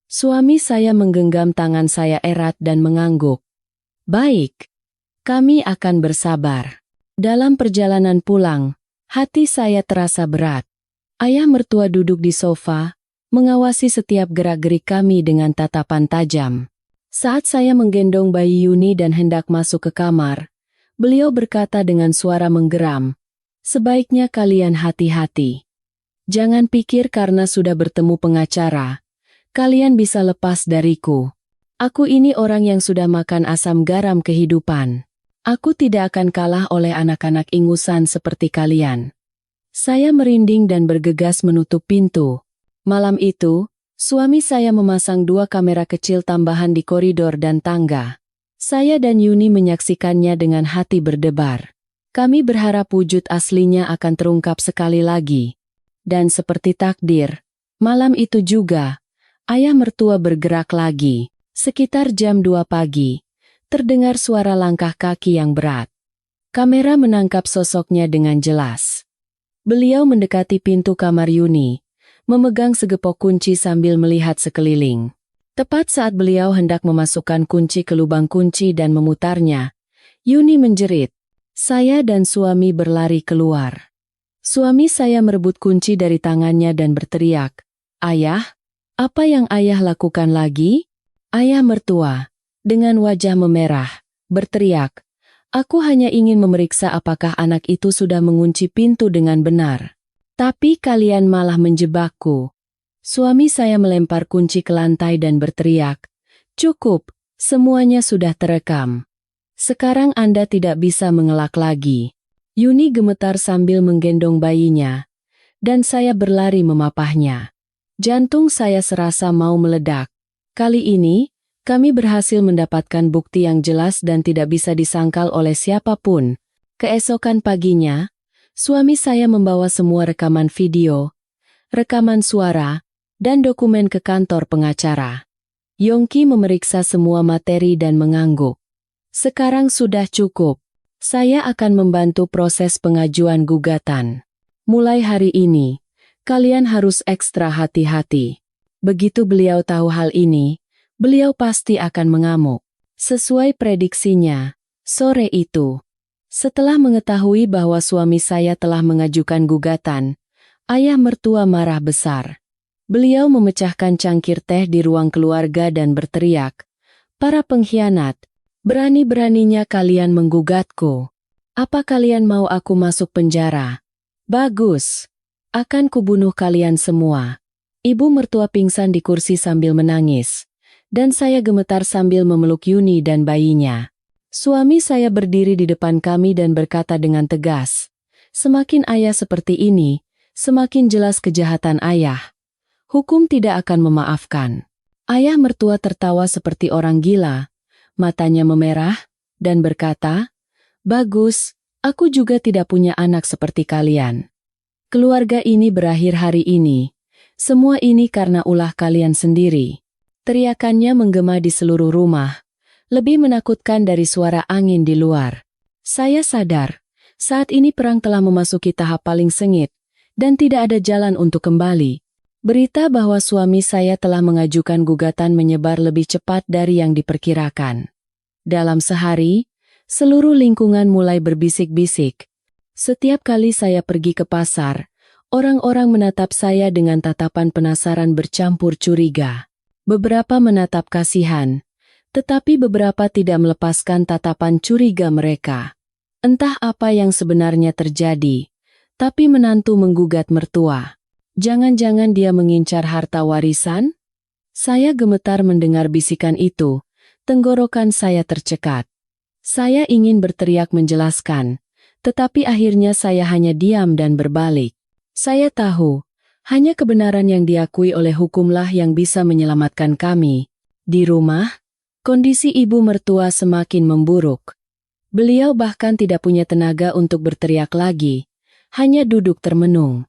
[SPEAKER 1] Suami saya menggenggam tangan saya erat dan mengangguk. "Baik, kami akan bersabar." Dalam perjalanan pulang, hati saya terasa berat. Ayah mertua duduk di sofa, mengawasi setiap gerak-gerik kami dengan tatapan tajam. Saat saya menggendong bayi Yuni dan hendak masuk ke kamar, beliau berkata dengan suara menggeram, "Sebaiknya kalian hati-hati. Jangan pikir karena sudah bertemu pengacara, kalian bisa lepas dariku. Aku ini orang yang sudah makan asam garam kehidupan. Aku tidak akan kalah oleh anak-anak ingusan seperti kalian." Saya merinding dan bergegas menutup pintu. Malam itu, suami saya memasang 2 kamera kecil tambahan di koridor dan tangga. Saya dan Yuni menyaksikannya dengan hati berdebar. Kami berharap wujud aslinya akan terungkap sekali lagi. Dan seperti takdir, malam itu juga, ayah mertua bergerak lagi. Sekitar jam 2 pagi, terdengar suara langkah kaki yang berat. Kamera menangkap sosoknya dengan jelas. Beliau mendekati pintu kamar Yuni, memegang segepok kunci sambil melihat sekeliling. Tepat saat beliau hendak memasukkan kunci ke lubang kunci dan memutarnya, Yuni menjerit. Saya dan suami berlari keluar. Suami saya merebut kunci dari tangannya dan berteriak, "Ayah, apa yang ayah lakukan lagi?" Ayah mertua, dengan wajah memerah, berteriak, "Aku hanya ingin memeriksa apakah anak itu sudah mengunci pintu dengan benar. Tapi kalian malah menjebakku." Suami saya melempar kunci ke lantai dan berteriak, "Cukup, semuanya sudah terekam. Sekarang Anda tidak bisa mengelak lagi." Yuni gemetar sambil menggendong bayinya, dan saya berlari memapahnya. Jantung saya serasa mau meledak. Kali ini, kami berhasil mendapatkan bukti yang jelas dan tidak bisa disangkal oleh siapapun. Keesokan paginya, suami saya membawa semua rekaman video, rekaman suara, dan dokumen ke kantor pengacara. Yongki memeriksa semua materi dan mengangguk. "Sekarang sudah cukup. Saya akan membantu proses pengajuan gugatan. Mulai hari ini, kalian harus ekstra hati-hati." Begitu beliau tahu hal ini, beliau pasti akan mengamuk. Sesuai prediksinya, Sore itu, setelah mengetahui bahwa suami saya telah mengajukan gugatan, ayah mertua marah besar. Beliau memecahkan cangkir teh di ruang keluarga dan berteriak, "Para pengkhianat, berani-beraninya kalian menggugatku. Apa kalian mau aku masuk penjara? Bagus, akan kubunuh kalian semua." Ibu mertua pingsan di kursi sambil menangis, dan saya gemetar sambil memeluk Yuni dan bayinya. Suami saya berdiri di depan kami dan berkata dengan tegas, "Semakin ayah seperti ini, semakin jelas kejahatan ayah. Hukum tidak akan memaafkan." Ayah mertua tertawa seperti orang gila, matanya memerah, dan berkata, "Bagus, aku juga tidak punya anak seperti kalian. Keluarga ini berakhir hari ini. Semua ini karena ulah kalian sendiri." Teriakannya menggema di seluruh rumah, lebih menakutkan dari suara angin di luar. Saya sadar, saat ini perang telah memasuki tahap paling sengit, dan tidak ada jalan untuk kembali. Berita bahwa suami saya telah mengajukan gugatan menyebar lebih cepat dari yang diperkirakan. Dalam sehari, seluruh lingkungan mulai berbisik-bisik. Setiap kali saya pergi ke pasar, orang-orang menatap saya dengan tatapan penasaran bercampur curiga. Beberapa menatap kasihan, tetapi beberapa tidak melepaskan tatapan curiga mereka. Entah apa yang sebenarnya terjadi, tapi menantu menggugat mertua. Jangan-jangan dia mengincar harta warisan? Saya gemetar mendengar bisikan itu, tenggorokan saya tercekat. Saya ingin berteriak menjelaskan, tetapi akhirnya saya hanya diam dan berbalik. Saya tahu, hanya kebenaran yang diakui oleh hukumlah yang bisa menyelamatkan kami. Di rumah, kondisi ibu mertua semakin memburuk. Beliau bahkan tidak punya tenaga untuk berteriak lagi, hanya duduk termenung.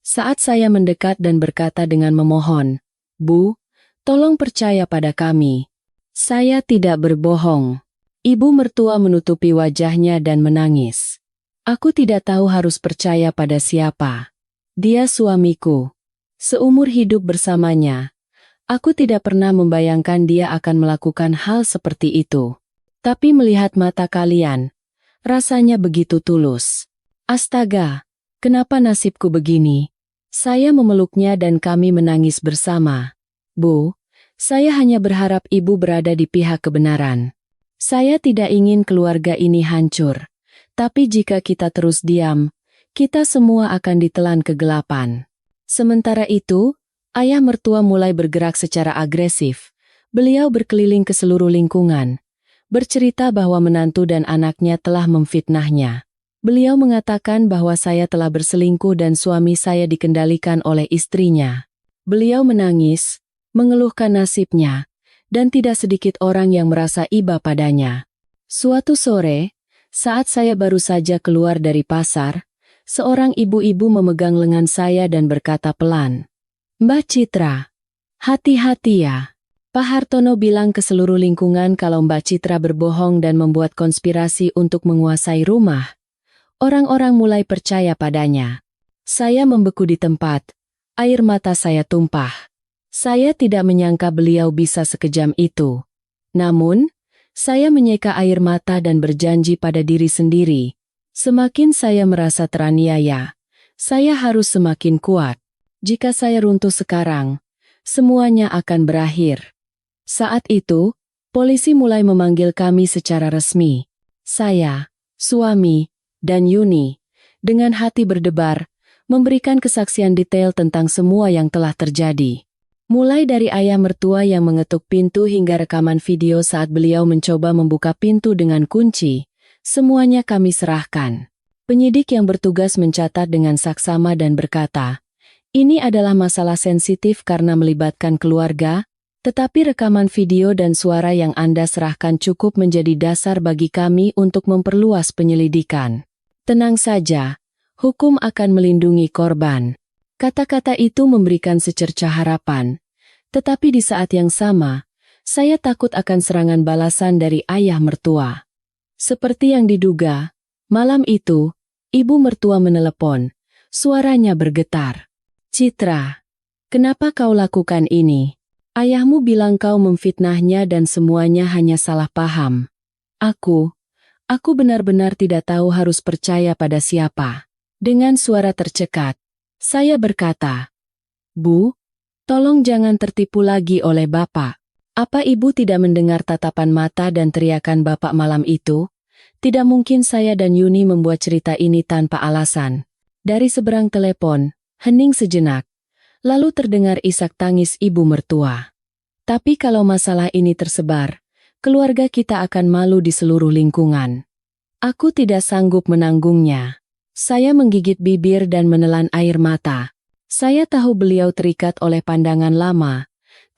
[SPEAKER 1] Saat saya mendekat dan berkata dengan memohon, "Bu, tolong percaya pada kami. Saya tidak berbohong." Ibu mertua menutupi wajahnya dan menangis. "Aku tidak tahu harus percaya pada siapa. Dia suamiku. Seumur hidup bersamanya, aku tidak pernah membayangkan dia akan melakukan hal seperti itu. Tapi melihat mata kalian, rasanya begitu tulus. Astaga, kenapa nasibku begini?" Saya memeluknya dan kami menangis bersama. "Bu, saya hanya berharap ibu berada di pihak kebenaran. Saya tidak ingin keluarga ini hancur. Tapi jika kita terus diam, kita semua akan ditelan kegelapan." Sementara itu, ayah mertua mulai bergerak secara agresif. Beliau berkeliling ke seluruh lingkungan, bercerita bahwa menantu dan anaknya telah memfitnahnya. Beliau mengatakan bahwa saya telah berselingkuh dan suami saya dikendalikan oleh istrinya. Beliau menangis, mengeluhkan nasibnya, dan tidak sedikit orang yang merasa iba padanya. Suatu sore, saat saya baru saja keluar dari pasar, seorang ibu-ibu memegang lengan saya dan berkata pelan, "Mbak Citra, hati-hati ya. Pak Hartono bilang ke seluruh lingkungan kalau Mbak Citra berbohong dan membuat konspirasi untuk menguasai rumah." Orang-orang mulai percaya padanya. Saya membeku di tempat, air mata saya tumpah. Saya tidak menyangka beliau bisa sekejam itu. Namun, saya menyeka air mata dan berjanji pada diri sendiri. Semakin saya merasa teraniaya, saya harus semakin kuat. Jika saya runtuh sekarang, semuanya akan berakhir. Saat itu, polisi mulai memanggil kami secara resmi. Saya, suami, dan Yuni, dengan hati berdebar, memberikan kesaksian detail tentang semua yang telah terjadi. Mulai dari ayah mertua yang mengetuk pintu hingga rekaman video saat beliau mencoba membuka pintu dengan kunci, semuanya kami serahkan. Penyidik yang bertugas mencatat dengan saksama dan berkata, "Ini adalah masalah sensitif karena melibatkan keluarga, tetapi rekaman video dan suara yang Anda serahkan cukup menjadi dasar bagi kami untuk memperluas penyelidikan. Tenang saja, hukum akan melindungi korban." Kata-kata itu memberikan secercah harapan, tetapi di saat yang sama, saya takut akan serangan balasan dari ayah mertua. Seperti yang diduga, malam itu, ibu mertua menelepon, suaranya bergetar. "Citra, kenapa kau lakukan ini? Ayahmu bilang kau memfitnahnya dan semuanya hanya salah paham." Aku benar-benar tidak tahu harus percaya pada siapa. Dengan suara tercekat, saya berkata, "Bu, tolong jangan tertipu lagi oleh Bapak." Apa Ibu tidak mendengar tatapan mata dan teriakan Bapak malam itu? Tidak mungkin saya dan Yuni membuat cerita ini tanpa alasan. Dari seberang telepon, hening sejenak. Lalu terdengar isak tangis ibu mertua. Tapi kalau masalah ini tersebar, keluarga kita akan malu di seluruh lingkungan. Aku tidak sanggup menanggungnya. Saya menggigit bibir dan menelan air mata. Saya tahu beliau terikat oleh pandangan lama,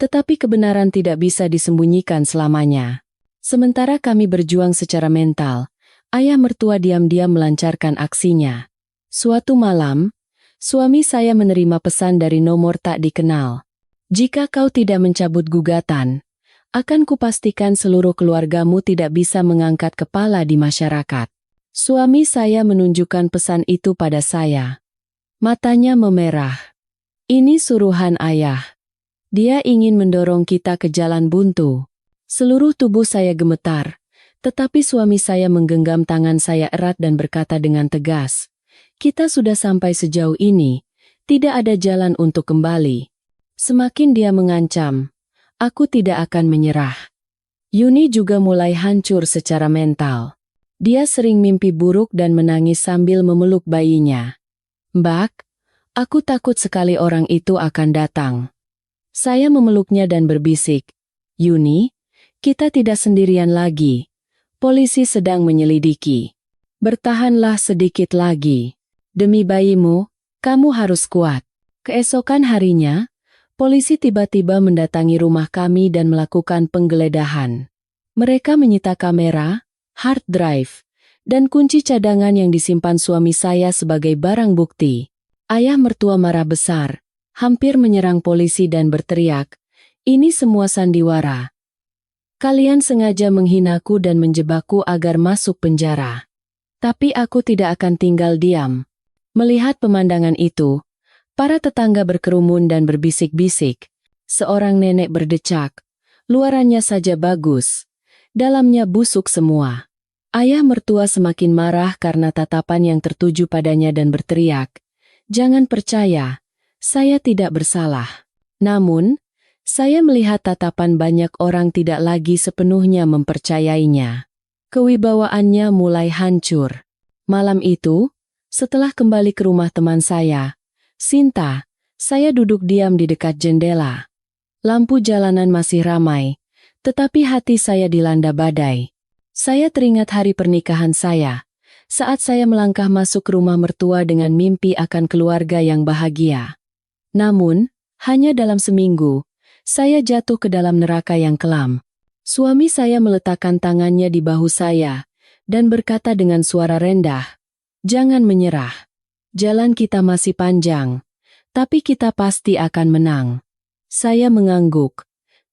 [SPEAKER 1] tetapi kebenaran tidak bisa disembunyikan selamanya. Sementara kami berjuang secara mental, ayah mertua diam-diam melancarkan aksinya. Suatu malam, suami saya menerima pesan dari nomor tak dikenal. "Jika kau tidak mencabut gugatan, akan kupastikan seluruh keluargamu tidak bisa mengangkat kepala di masyarakat." Suami saya menunjukkan pesan itu pada saya. Matanya memerah. Ini suruhan ayah. Dia ingin mendorong kita ke jalan buntu. Seluruh tubuh saya gemetar, tetapi suami saya menggenggam tangan saya erat dan berkata dengan tegas, "Kita sudah sampai sejauh ini, tidak ada jalan untuk kembali." Semakin dia mengancam, aku tidak akan menyerah. Yuni juga mulai hancur secara mental. Dia sering mimpi buruk dan menangis sambil memeluk bayinya. "Mbak, aku takut sekali orang itu akan datang." Saya memeluknya dan berbisik, "Yuni, kita tidak sendirian lagi. Polisi sedang menyelidiki. Bertahanlah sedikit lagi. Demi bayimu, kamu harus kuat." Keesokan harinya, polisi tiba-tiba mendatangi rumah kami dan melakukan penggeledahan. Mereka menyita kamera, hard drive, dan kunci cadangan yang disimpan suami saya sebagai barang bukti. Ayah mertua marah besar, hampir menyerang polisi dan berteriak, "Ini semua sandiwara. Kalian sengaja menghinaku dan menjebakku agar masuk penjara." Tapi aku tidak akan tinggal diam. Melihat pemandangan itu, para tetangga berkerumun dan berbisik-bisik. Seorang nenek berdecak, "Luarannya saja bagus, dalamnya busuk semua." Ayah mertua semakin marah karena tatapan yang tertuju padanya dan berteriak, "Jangan percaya, saya tidak bersalah." Namun, saya melihat tatapan banyak orang tidak lagi sepenuhnya mempercayainya. Kewibawaannya mulai hancur. Malam itu, setelah kembali ke rumah teman saya, Sinta, saya duduk diam di dekat jendela. Lampu jalanan masih ramai, tetapi hati saya dilanda badai. Saya teringat hari pernikahan saya, saat saya melangkah masuk rumah mertua dengan mimpi akan keluarga yang bahagia. Namun, hanya dalam seminggu, saya jatuh ke dalam neraka yang kelam. Suami saya meletakkan tangannya di bahu saya dan berkata dengan suara rendah, "Jangan menyerah. Jalan kita masih panjang, tapi kita pasti akan menang." Saya mengangguk,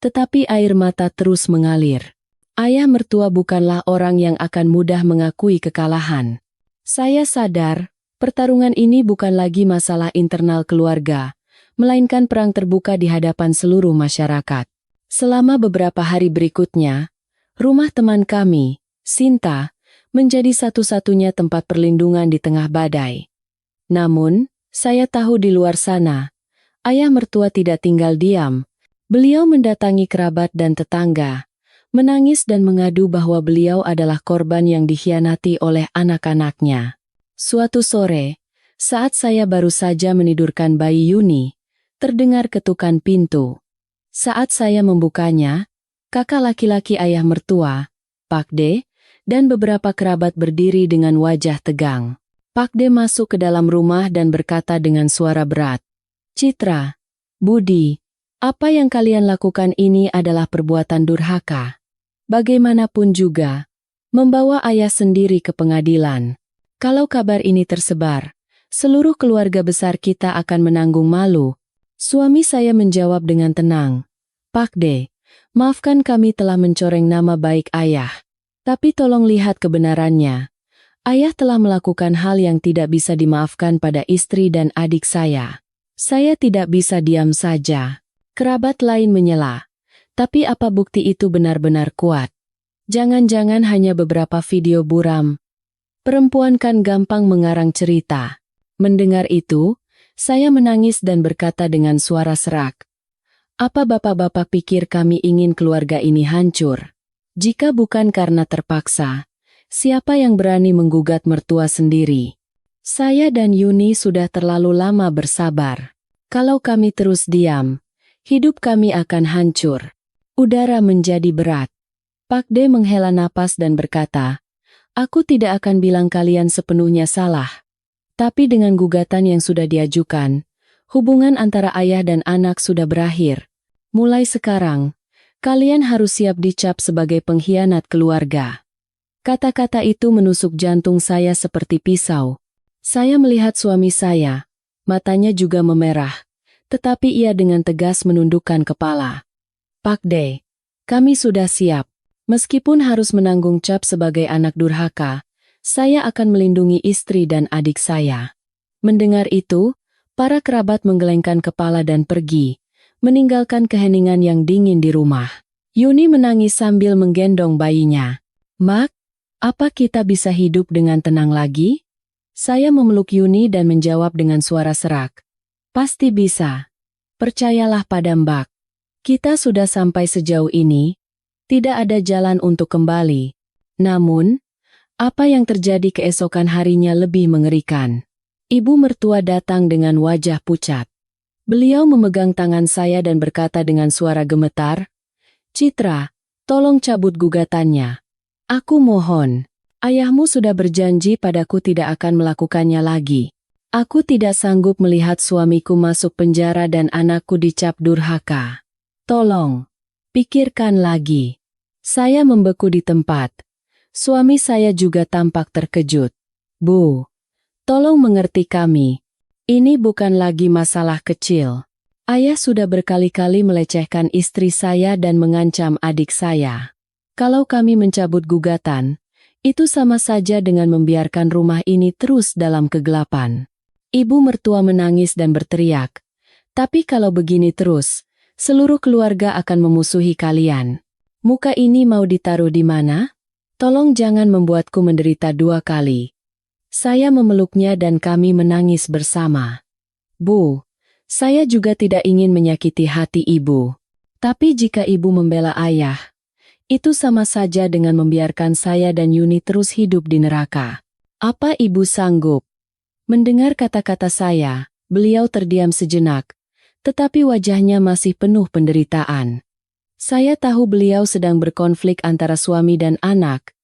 [SPEAKER 1] tetapi air mata terus mengalir. Ayah mertua bukanlah orang yang akan mudah mengakui kekalahan. Saya sadar, pertarungan ini bukan lagi masalah internal keluarga, melainkan perang terbuka di hadapan seluruh masyarakat. Selama beberapa hari berikutnya, rumah teman kami, Sinta, menjadi satu-satunya tempat perlindungan di tengah badai. Namun, saya tahu di luar sana, ayah mertua tidak tinggal diam. Beliau mendatangi kerabat dan tetangga, menangis dan mengadu bahwa beliau adalah korban yang dikhianati oleh anak-anaknya. Suatu sore, saat saya baru saja menidurkan bayi Yuni, terdengar ketukan pintu. Saat saya membukanya, kakak laki-laki ayah mertua, Pak D, dan beberapa kerabat berdiri dengan wajah tegang. Pak D masuk ke dalam rumah dan berkata dengan suara berat, "Citra, Budi, apa yang kalian lakukan ini adalah perbuatan durhaka. Bagaimanapun juga, membawa ayah sendiri ke pengadilan. Kalau kabar ini tersebar, seluruh keluarga besar kita akan menanggung malu." Suami saya menjawab dengan tenang, "Pak D, maafkan kami telah mencoreng nama baik ayah. Tapi tolong lihat kebenarannya. Ayah telah melakukan hal yang tidak bisa dimaafkan pada istri dan adik saya. Saya tidak bisa diam saja." Kerabat lain menyela, "Tapi apa bukti itu benar-benar kuat?" Jangan-jangan hanya beberapa video buram. Perempuan kan gampang mengarang cerita. Mendengar itu, saya menangis dan berkata dengan suara serak. Apa bapak-bapak pikir kami ingin keluarga ini hancur? Jika bukan karena terpaksa, siapa yang berani menggugat mertua sendiri? Saya dan Yuni sudah terlalu lama bersabar. Kalau kami terus diam, hidup kami akan hancur. Udara menjadi berat. Pak D menghela napas dan berkata, aku tidak akan bilang kalian sepenuhnya salah. Tapi dengan gugatan yang sudah diajukan, hubungan antara ayah dan anak sudah berakhir. Mulai sekarang, kalian harus siap dicap sebagai pengkhianat keluarga. Kata-kata itu menusuk jantung saya seperti pisau. Saya melihat suami saya, matanya juga memerah, tetapi ia dengan tegas menundukkan kepala. Pak D, kami sudah siap. Meskipun harus menanggung cap sebagai anak durhaka, saya akan melindungi istri dan adik saya. Mendengar itu, para kerabat menggelengkan kepala dan pergi, meninggalkan keheningan yang dingin di rumah. Yuni menangis sambil menggendong bayinya. Mak, apa kita bisa hidup dengan tenang lagi? Saya memeluk Yuni dan menjawab dengan suara serak. Pasti bisa. Percayalah pada Mbak. Kita sudah sampai sejauh ini, tidak ada jalan untuk kembali. Namun, apa yang terjadi keesokan harinya lebih mengerikan. Ibu mertua datang dengan wajah pucat. Beliau memegang tangan saya dan berkata dengan suara gemetar, Citra, tolong cabut gugatannya. Aku mohon, ayahmu sudah berjanji padaku tidak akan melakukannya lagi. Aku tidak sanggup melihat suamiku masuk penjara dan anakku dicap durhaka. Tolong, pikirkan lagi. Saya membeku di tempat. Suami saya juga tampak terkejut. Bu, tolong mengerti kami. Ini bukan lagi masalah kecil. Ayah sudah berkali-kali melecehkan istri saya dan mengancam adik saya. Kalau kami mencabut gugatan, itu sama saja dengan membiarkan rumah ini terus dalam kegelapan. Ibu mertua menangis dan berteriak. Tapi kalau begini terus, seluruh keluarga akan memusuhi kalian. Muka ini mau ditaruh di mana? Tolong jangan membuatku menderita dua kali. Saya memeluknya dan kami menangis bersama. Bu, saya juga tidak ingin menyakiti hati ibu. Tapi jika ibu membela ayah, itu sama saja dengan membiarkan saya dan Yuni terus hidup di neraka. Apa ibu sanggup? Mendengar kata-kata saya, beliau terdiam sejenak, tetapi wajahnya masih penuh penderitaan. Saya tahu beliau sedang berkonflik antara suami dan anak,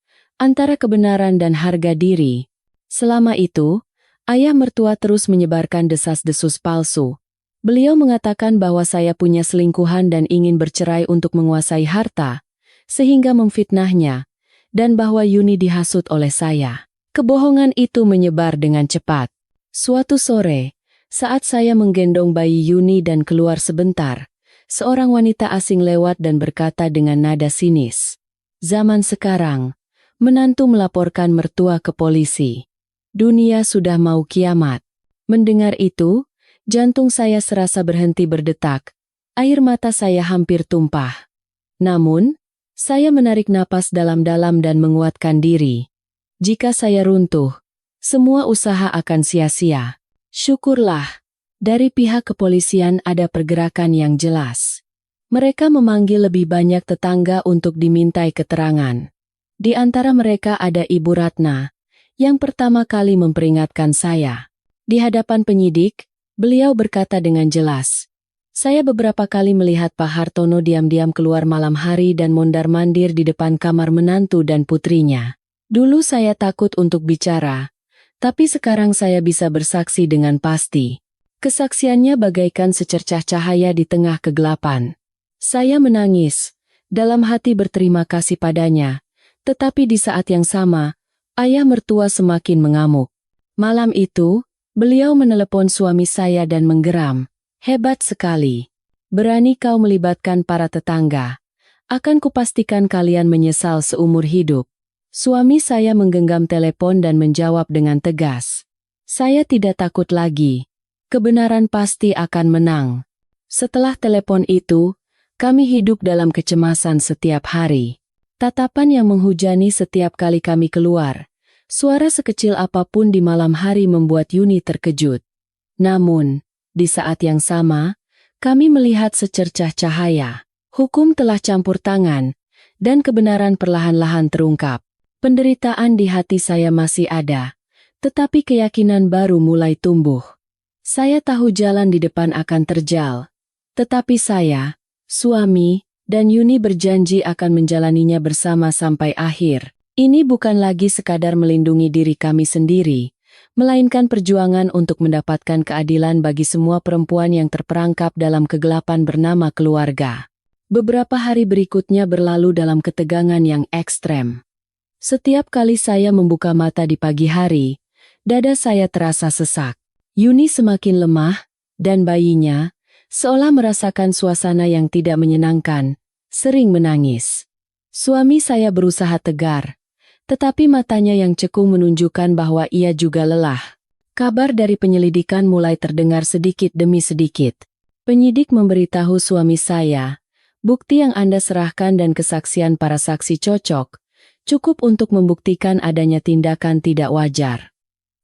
[SPEAKER 1] antara kebenaran dan harga diri. Selama itu, ayah mertua terus menyebarkan desas-desus palsu. Beliau mengatakan bahwa saya punya selingkuhan dan ingin bercerai untuk menguasai harta, sehingga memfitnahnya, dan bahwa Yuni dihasut oleh saya. Kebohongan itu menyebar dengan cepat. Suatu sore, saat saya menggendong bayi Yuni dan keluar sebentar, seorang wanita asing lewat dan berkata dengan nada sinis, "Zaman sekarang, menantu melaporkan mertua ke polisi. Dunia sudah mau kiamat." Mendengar itu, jantung saya serasa berhenti berdetak. Air mata saya hampir tumpah. Namun, saya menarik napas dalam-dalam dan menguatkan diri. Jika saya runtuh, semua usaha akan sia-sia. Syukurlah. Dari pihak kepolisian ada pergerakan yang jelas. Mereka memanggil lebih banyak tetangga untuk dimintai keterangan. Di antara mereka ada Ibu Ratna, yang pertama kali memperingatkan saya. Di hadapan penyidik, beliau berkata dengan jelas, "Saya beberapa kali melihat Pak Hartono diam-diam keluar malam hari dan mondar-mandir di depan kamar menantu dan putrinya. Dulu saya takut untuk bicara, tapi sekarang saya bisa bersaksi dengan pasti." Kesaksiannya bagaikan secercah cahaya di tengah kegelapan. Saya menangis, dalam hati berterima kasih padanya, tetapi di saat yang sama, ayah mertua semakin mengamuk. Malam itu, beliau menelepon suami saya dan menggeram, "Hebat sekali. Berani kau melibatkan para tetangga. Akan kupastikan kalian menyesal seumur hidup." Suami saya menggenggam telepon dan menjawab dengan tegas, "Saya tidak takut lagi. Kebenaran pasti akan menang." Setelah telepon itu, kami hidup dalam kecemasan setiap hari. Tatapan yang menghujani setiap kali kami keluar. Suara sekecil apapun di malam hari membuat Yuni terkejut. Namun, di saat yang sama, kami melihat secercah cahaya. Hukum telah campur tangan, dan kebenaran perlahan-lahan terungkap. Penderitaan di hati saya masih ada, tetapi keyakinan baru mulai tumbuh. Saya tahu jalan di depan akan terjal, tetapi saya, suami, dan Yuni berjanji akan menjalaninya bersama sampai akhir. Ini bukan lagi sekadar melindungi diri kami sendiri, melainkan perjuangan untuk mendapatkan keadilan bagi semua perempuan yang terperangkap dalam kegelapan bernama keluarga. Beberapa hari berikutnya berlalu dalam ketegangan yang ekstrem. Setiap kali saya membuka mata di pagi hari, dada saya terasa sesak. Yuni semakin lemah, dan bayinya, seolah merasakan suasana yang tidak menyenangkan, sering menangis. Suami saya berusaha tegar, tetapi matanya yang cekung menunjukkan bahwa ia juga lelah. Kabar dari penyelidikan mulai terdengar sedikit demi sedikit. Penyidik memberitahu suami saya, bukti yang Anda serahkan dan kesaksian para saksi cocok, cukup untuk membuktikan adanya tindakan tidak wajar.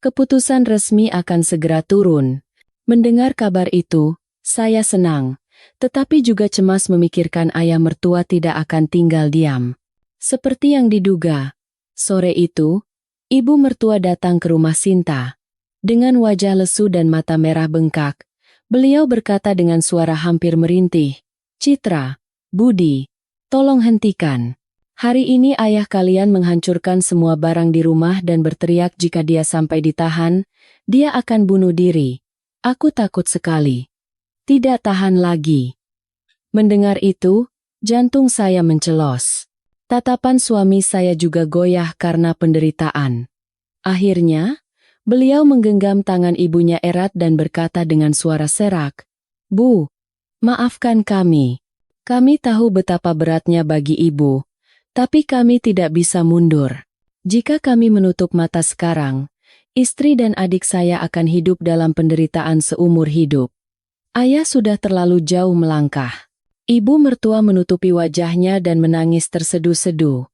[SPEAKER 1] Keputusan resmi akan segera turun. Mendengar kabar itu, saya senang, tetapi juga cemas memikirkan ayah mertua tidak akan tinggal diam. Seperti yang diduga, sore itu, ibu mertua datang ke rumah Sinta. Dengan wajah lesu dan mata merah bengkak, beliau berkata dengan suara hampir merintih, "Citra, Budi, tolong hentikan. Hari ini ayah kalian menghancurkan semua barang di rumah dan berteriak jika dia sampai ditahan, dia akan bunuh diri. Aku takut sekali. Tidak tahan lagi." Mendengar itu, jantung saya mencelos. Tatapan suami saya juga goyah karena penderitaan. Akhirnya, beliau menggenggam tangan ibunya erat dan berkata dengan suara serak, "Bu, maafkan kami. Kami tahu betapa beratnya bagi ibu. Tapi kami tidak bisa mundur. Jika kami menutup mata sekarang, istri dan adik saya akan hidup dalam penderitaan seumur hidup. Ayah sudah terlalu jauh melangkah." Ibu mertua menutupi wajahnya dan menangis terseduh-seduh.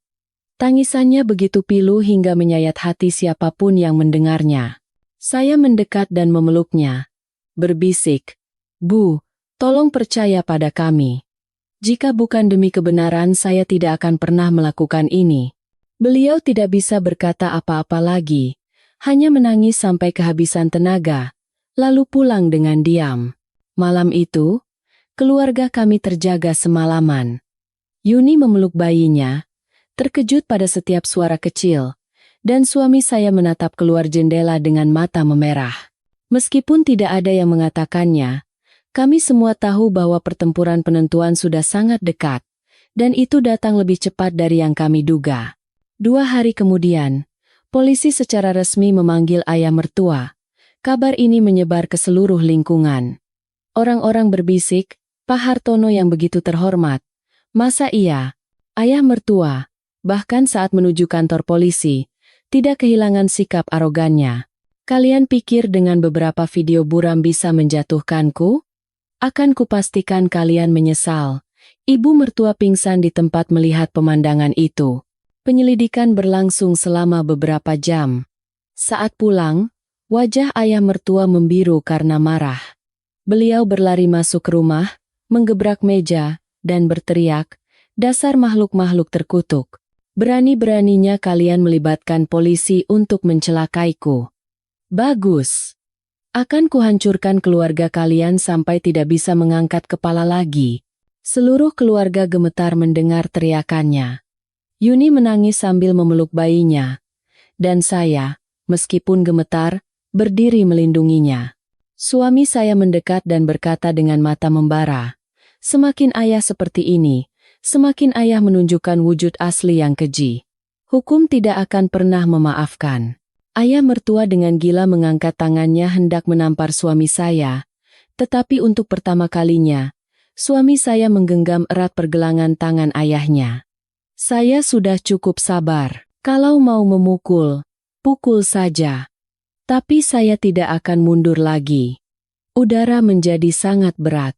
[SPEAKER 1] Tangisannya begitu pilu hingga menyayat hati siapapun yang mendengarnya. Saya mendekat dan memeluknya, berbisik, "Bu, tolong percaya pada kami. Jika bukan demi kebenaran saya tidak akan pernah melakukan ini." Beliau tidak bisa berkata apa-apa lagi, hanya menangis sampai kehabisan tenaga, lalu pulang dengan diam. Malam itu, keluarga kami terjaga semalaman. Yuni memeluk bayinya, terkejut pada setiap suara kecil, dan suami saya menatap keluar jendela dengan mata memerah. Meskipun tidak ada yang mengatakannya, kami semua tahu bahwa pertempuran penentuan sudah sangat dekat, dan itu datang lebih cepat dari yang kami duga. 2 hari kemudian, polisi secara resmi memanggil ayah mertua. Kabar ini menyebar ke seluruh lingkungan. Orang-orang berbisik, "Pak Hartono yang begitu terhormat. Masa iya? Ayah mertua, bahkan saat menuju kantor polisi, tidak kehilangan sikap arogannya. Kalian pikir dengan beberapa video buram bisa menjatuhkanku? Akan kupastikan kalian menyesal." Ibu mertua pingsan di tempat melihat pemandangan itu. Penyelidikan berlangsung selama beberapa jam. Saat pulang, wajah ayah mertua membiru karena marah. Beliau berlari masuk rumah, menggebrak meja, dan berteriak, "Dasar makhluk-makhluk terkutuk. Berani-beraninya kalian melibatkan polisi untuk mencelakaiku. Bagus. Akan kuhancurkan keluarga kalian sampai tidak bisa mengangkat kepala lagi." Seluruh keluarga gemetar mendengar teriakannya. Yuni menangis sambil memeluk bayinya. Dan saya, meskipun gemetar, berdiri melindunginya. Suami saya mendekat dan berkata dengan mata membara, "Semakin ayah seperti ini, semakin ayah menunjukkan wujud asli yang keji. Hukum tidak akan pernah memaafkan." Ayah mertua dengan gila mengangkat tangannya hendak menampar suami saya, tetapi untuk pertama kalinya, suami saya menggenggam erat pergelangan tangan ayahnya. "Saya sudah cukup sabar. Kalau mau memukul, pukul saja. Tapi saya tidak akan mundur lagi." Udara menjadi sangat berat.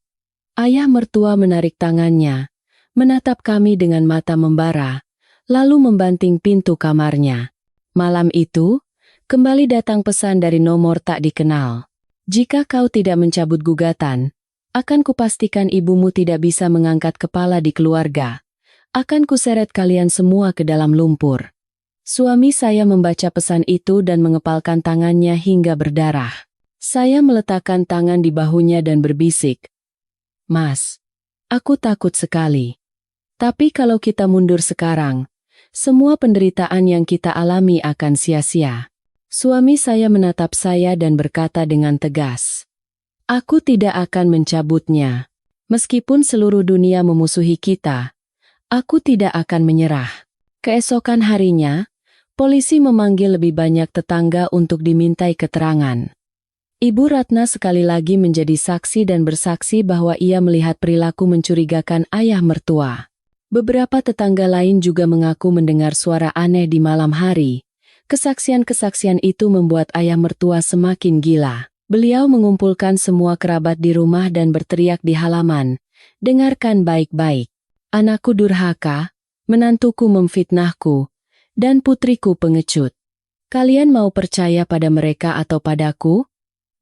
[SPEAKER 1] Ayah mertua menarik tangannya, menatap kami dengan mata membara, lalu membanting pintu kamarnya. Malam itu, kembali datang pesan dari nomor tak dikenal. Jika kau tidak mencabut gugatan, akan kupastikan ibumu tidak bisa mengangkat kepala di keluarga. Akan kuseret kalian semua ke dalam lumpur. Suami saya membaca pesan itu dan mengepalkan tangannya hingga berdarah. Saya meletakkan tangan di bahunya dan berbisik, "Mas, aku takut sekali. Tapi kalau kita mundur sekarang, semua penderitaan yang kita alami akan sia-sia." Suami saya menatap saya dan berkata dengan tegas, "Aku tidak akan mencabutnya. Meskipun seluruh dunia memusuhi kita, aku tidak akan menyerah." Keesokan harinya, polisi memanggil lebih banyak tetangga untuk dimintai keterangan. Ibu Ratna sekali lagi menjadi saksi dan bersaksi bahwa ia melihat perilaku mencurigakan ayah mertua. Beberapa tetangga lain juga mengaku mendengar suara aneh di malam hari. Kesaksian-kesaksian itu membuat ayah mertua semakin gila. Beliau mengumpulkan semua kerabat di rumah dan berteriak di halaman, "Dengarkan baik-baik. Anakku durhaka, menantuku memfitnahku, dan putriku pengecut. Kalian mau percaya pada mereka atau padaku?"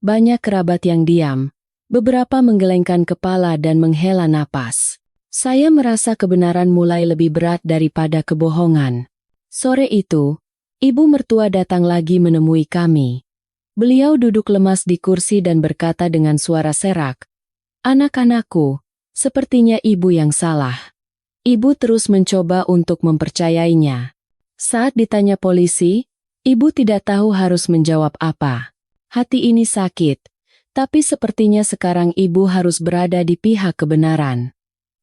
[SPEAKER 1] Banyak kerabat yang diam. Beberapa menggelengkan kepala dan menghela napas. Saya merasa kebenaran mulai lebih berat daripada kebohongan. Sore itu, ibu mertua datang lagi menemui kami. Beliau duduk lemas di kursi dan berkata dengan suara serak, "Anak-anakku, sepertinya ibu yang salah." Ibu terus mencoba untuk mempercayainya. Saat ditanya polisi, ibu tidak tahu harus menjawab apa. Hati ini sakit, tapi sepertinya sekarang ibu harus berada di pihak kebenaran.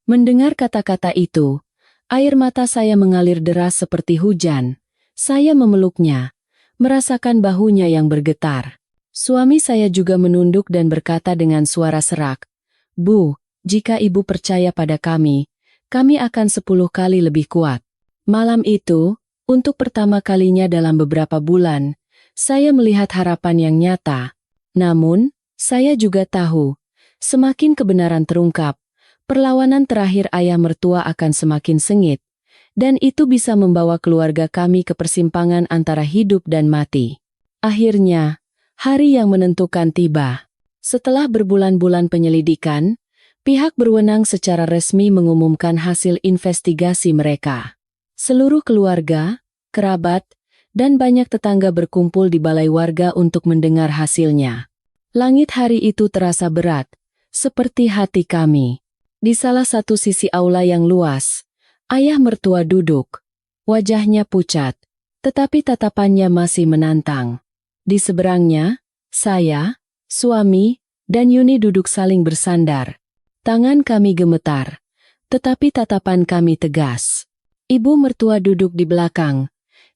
[SPEAKER 1] Mendengar kata-kata itu, air mata saya mengalir deras seperti hujan. Saya memeluknya, merasakan bahunya yang bergetar. Suami saya juga menunduk dan berkata dengan suara serak, "Bu, jika ibu percaya pada kami akan 10 kali lebih kuat." Malam itu, untuk pertama kalinya dalam beberapa bulan, saya melihat harapan yang nyata. Namun, saya juga tahu, semakin kebenaran terungkap, perlawanan terakhir ayah mertua akan semakin sengit, dan itu bisa membawa keluarga kami ke persimpangan antara hidup dan mati. Akhirnya, hari yang menentukan tiba. Setelah berbulan-bulan penyelidikan, pihak berwenang secara resmi mengumumkan hasil investigasi mereka. Seluruh keluarga, kerabat, dan banyak tetangga berkumpul di balai warga untuk mendengar hasilnya. Langit hari itu terasa berat, seperti hati kami. Di salah satu sisi aula yang luas, ayah mertua duduk. Wajahnya pucat, tetapi tatapannya masih menantang. Di seberangnya, saya, suami, dan Yuni duduk saling bersandar. Tangan kami gemetar, tetapi tatapan kami tegas. Ibu mertua duduk di belakang,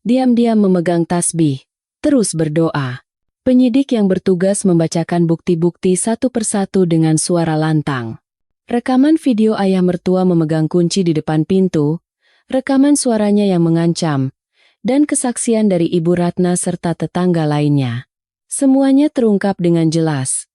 [SPEAKER 1] diam-diam memegang tasbih, terus berdoa. Penyidik yang bertugas membacakan bukti-bukti satu persatu dengan suara lantang. Rekaman video ayah mertua memegang kunci di depan pintu, rekaman suaranya yang mengancam, dan kesaksian dari Ibu Ratna serta tetangga lainnya. Semuanya terungkap dengan jelas.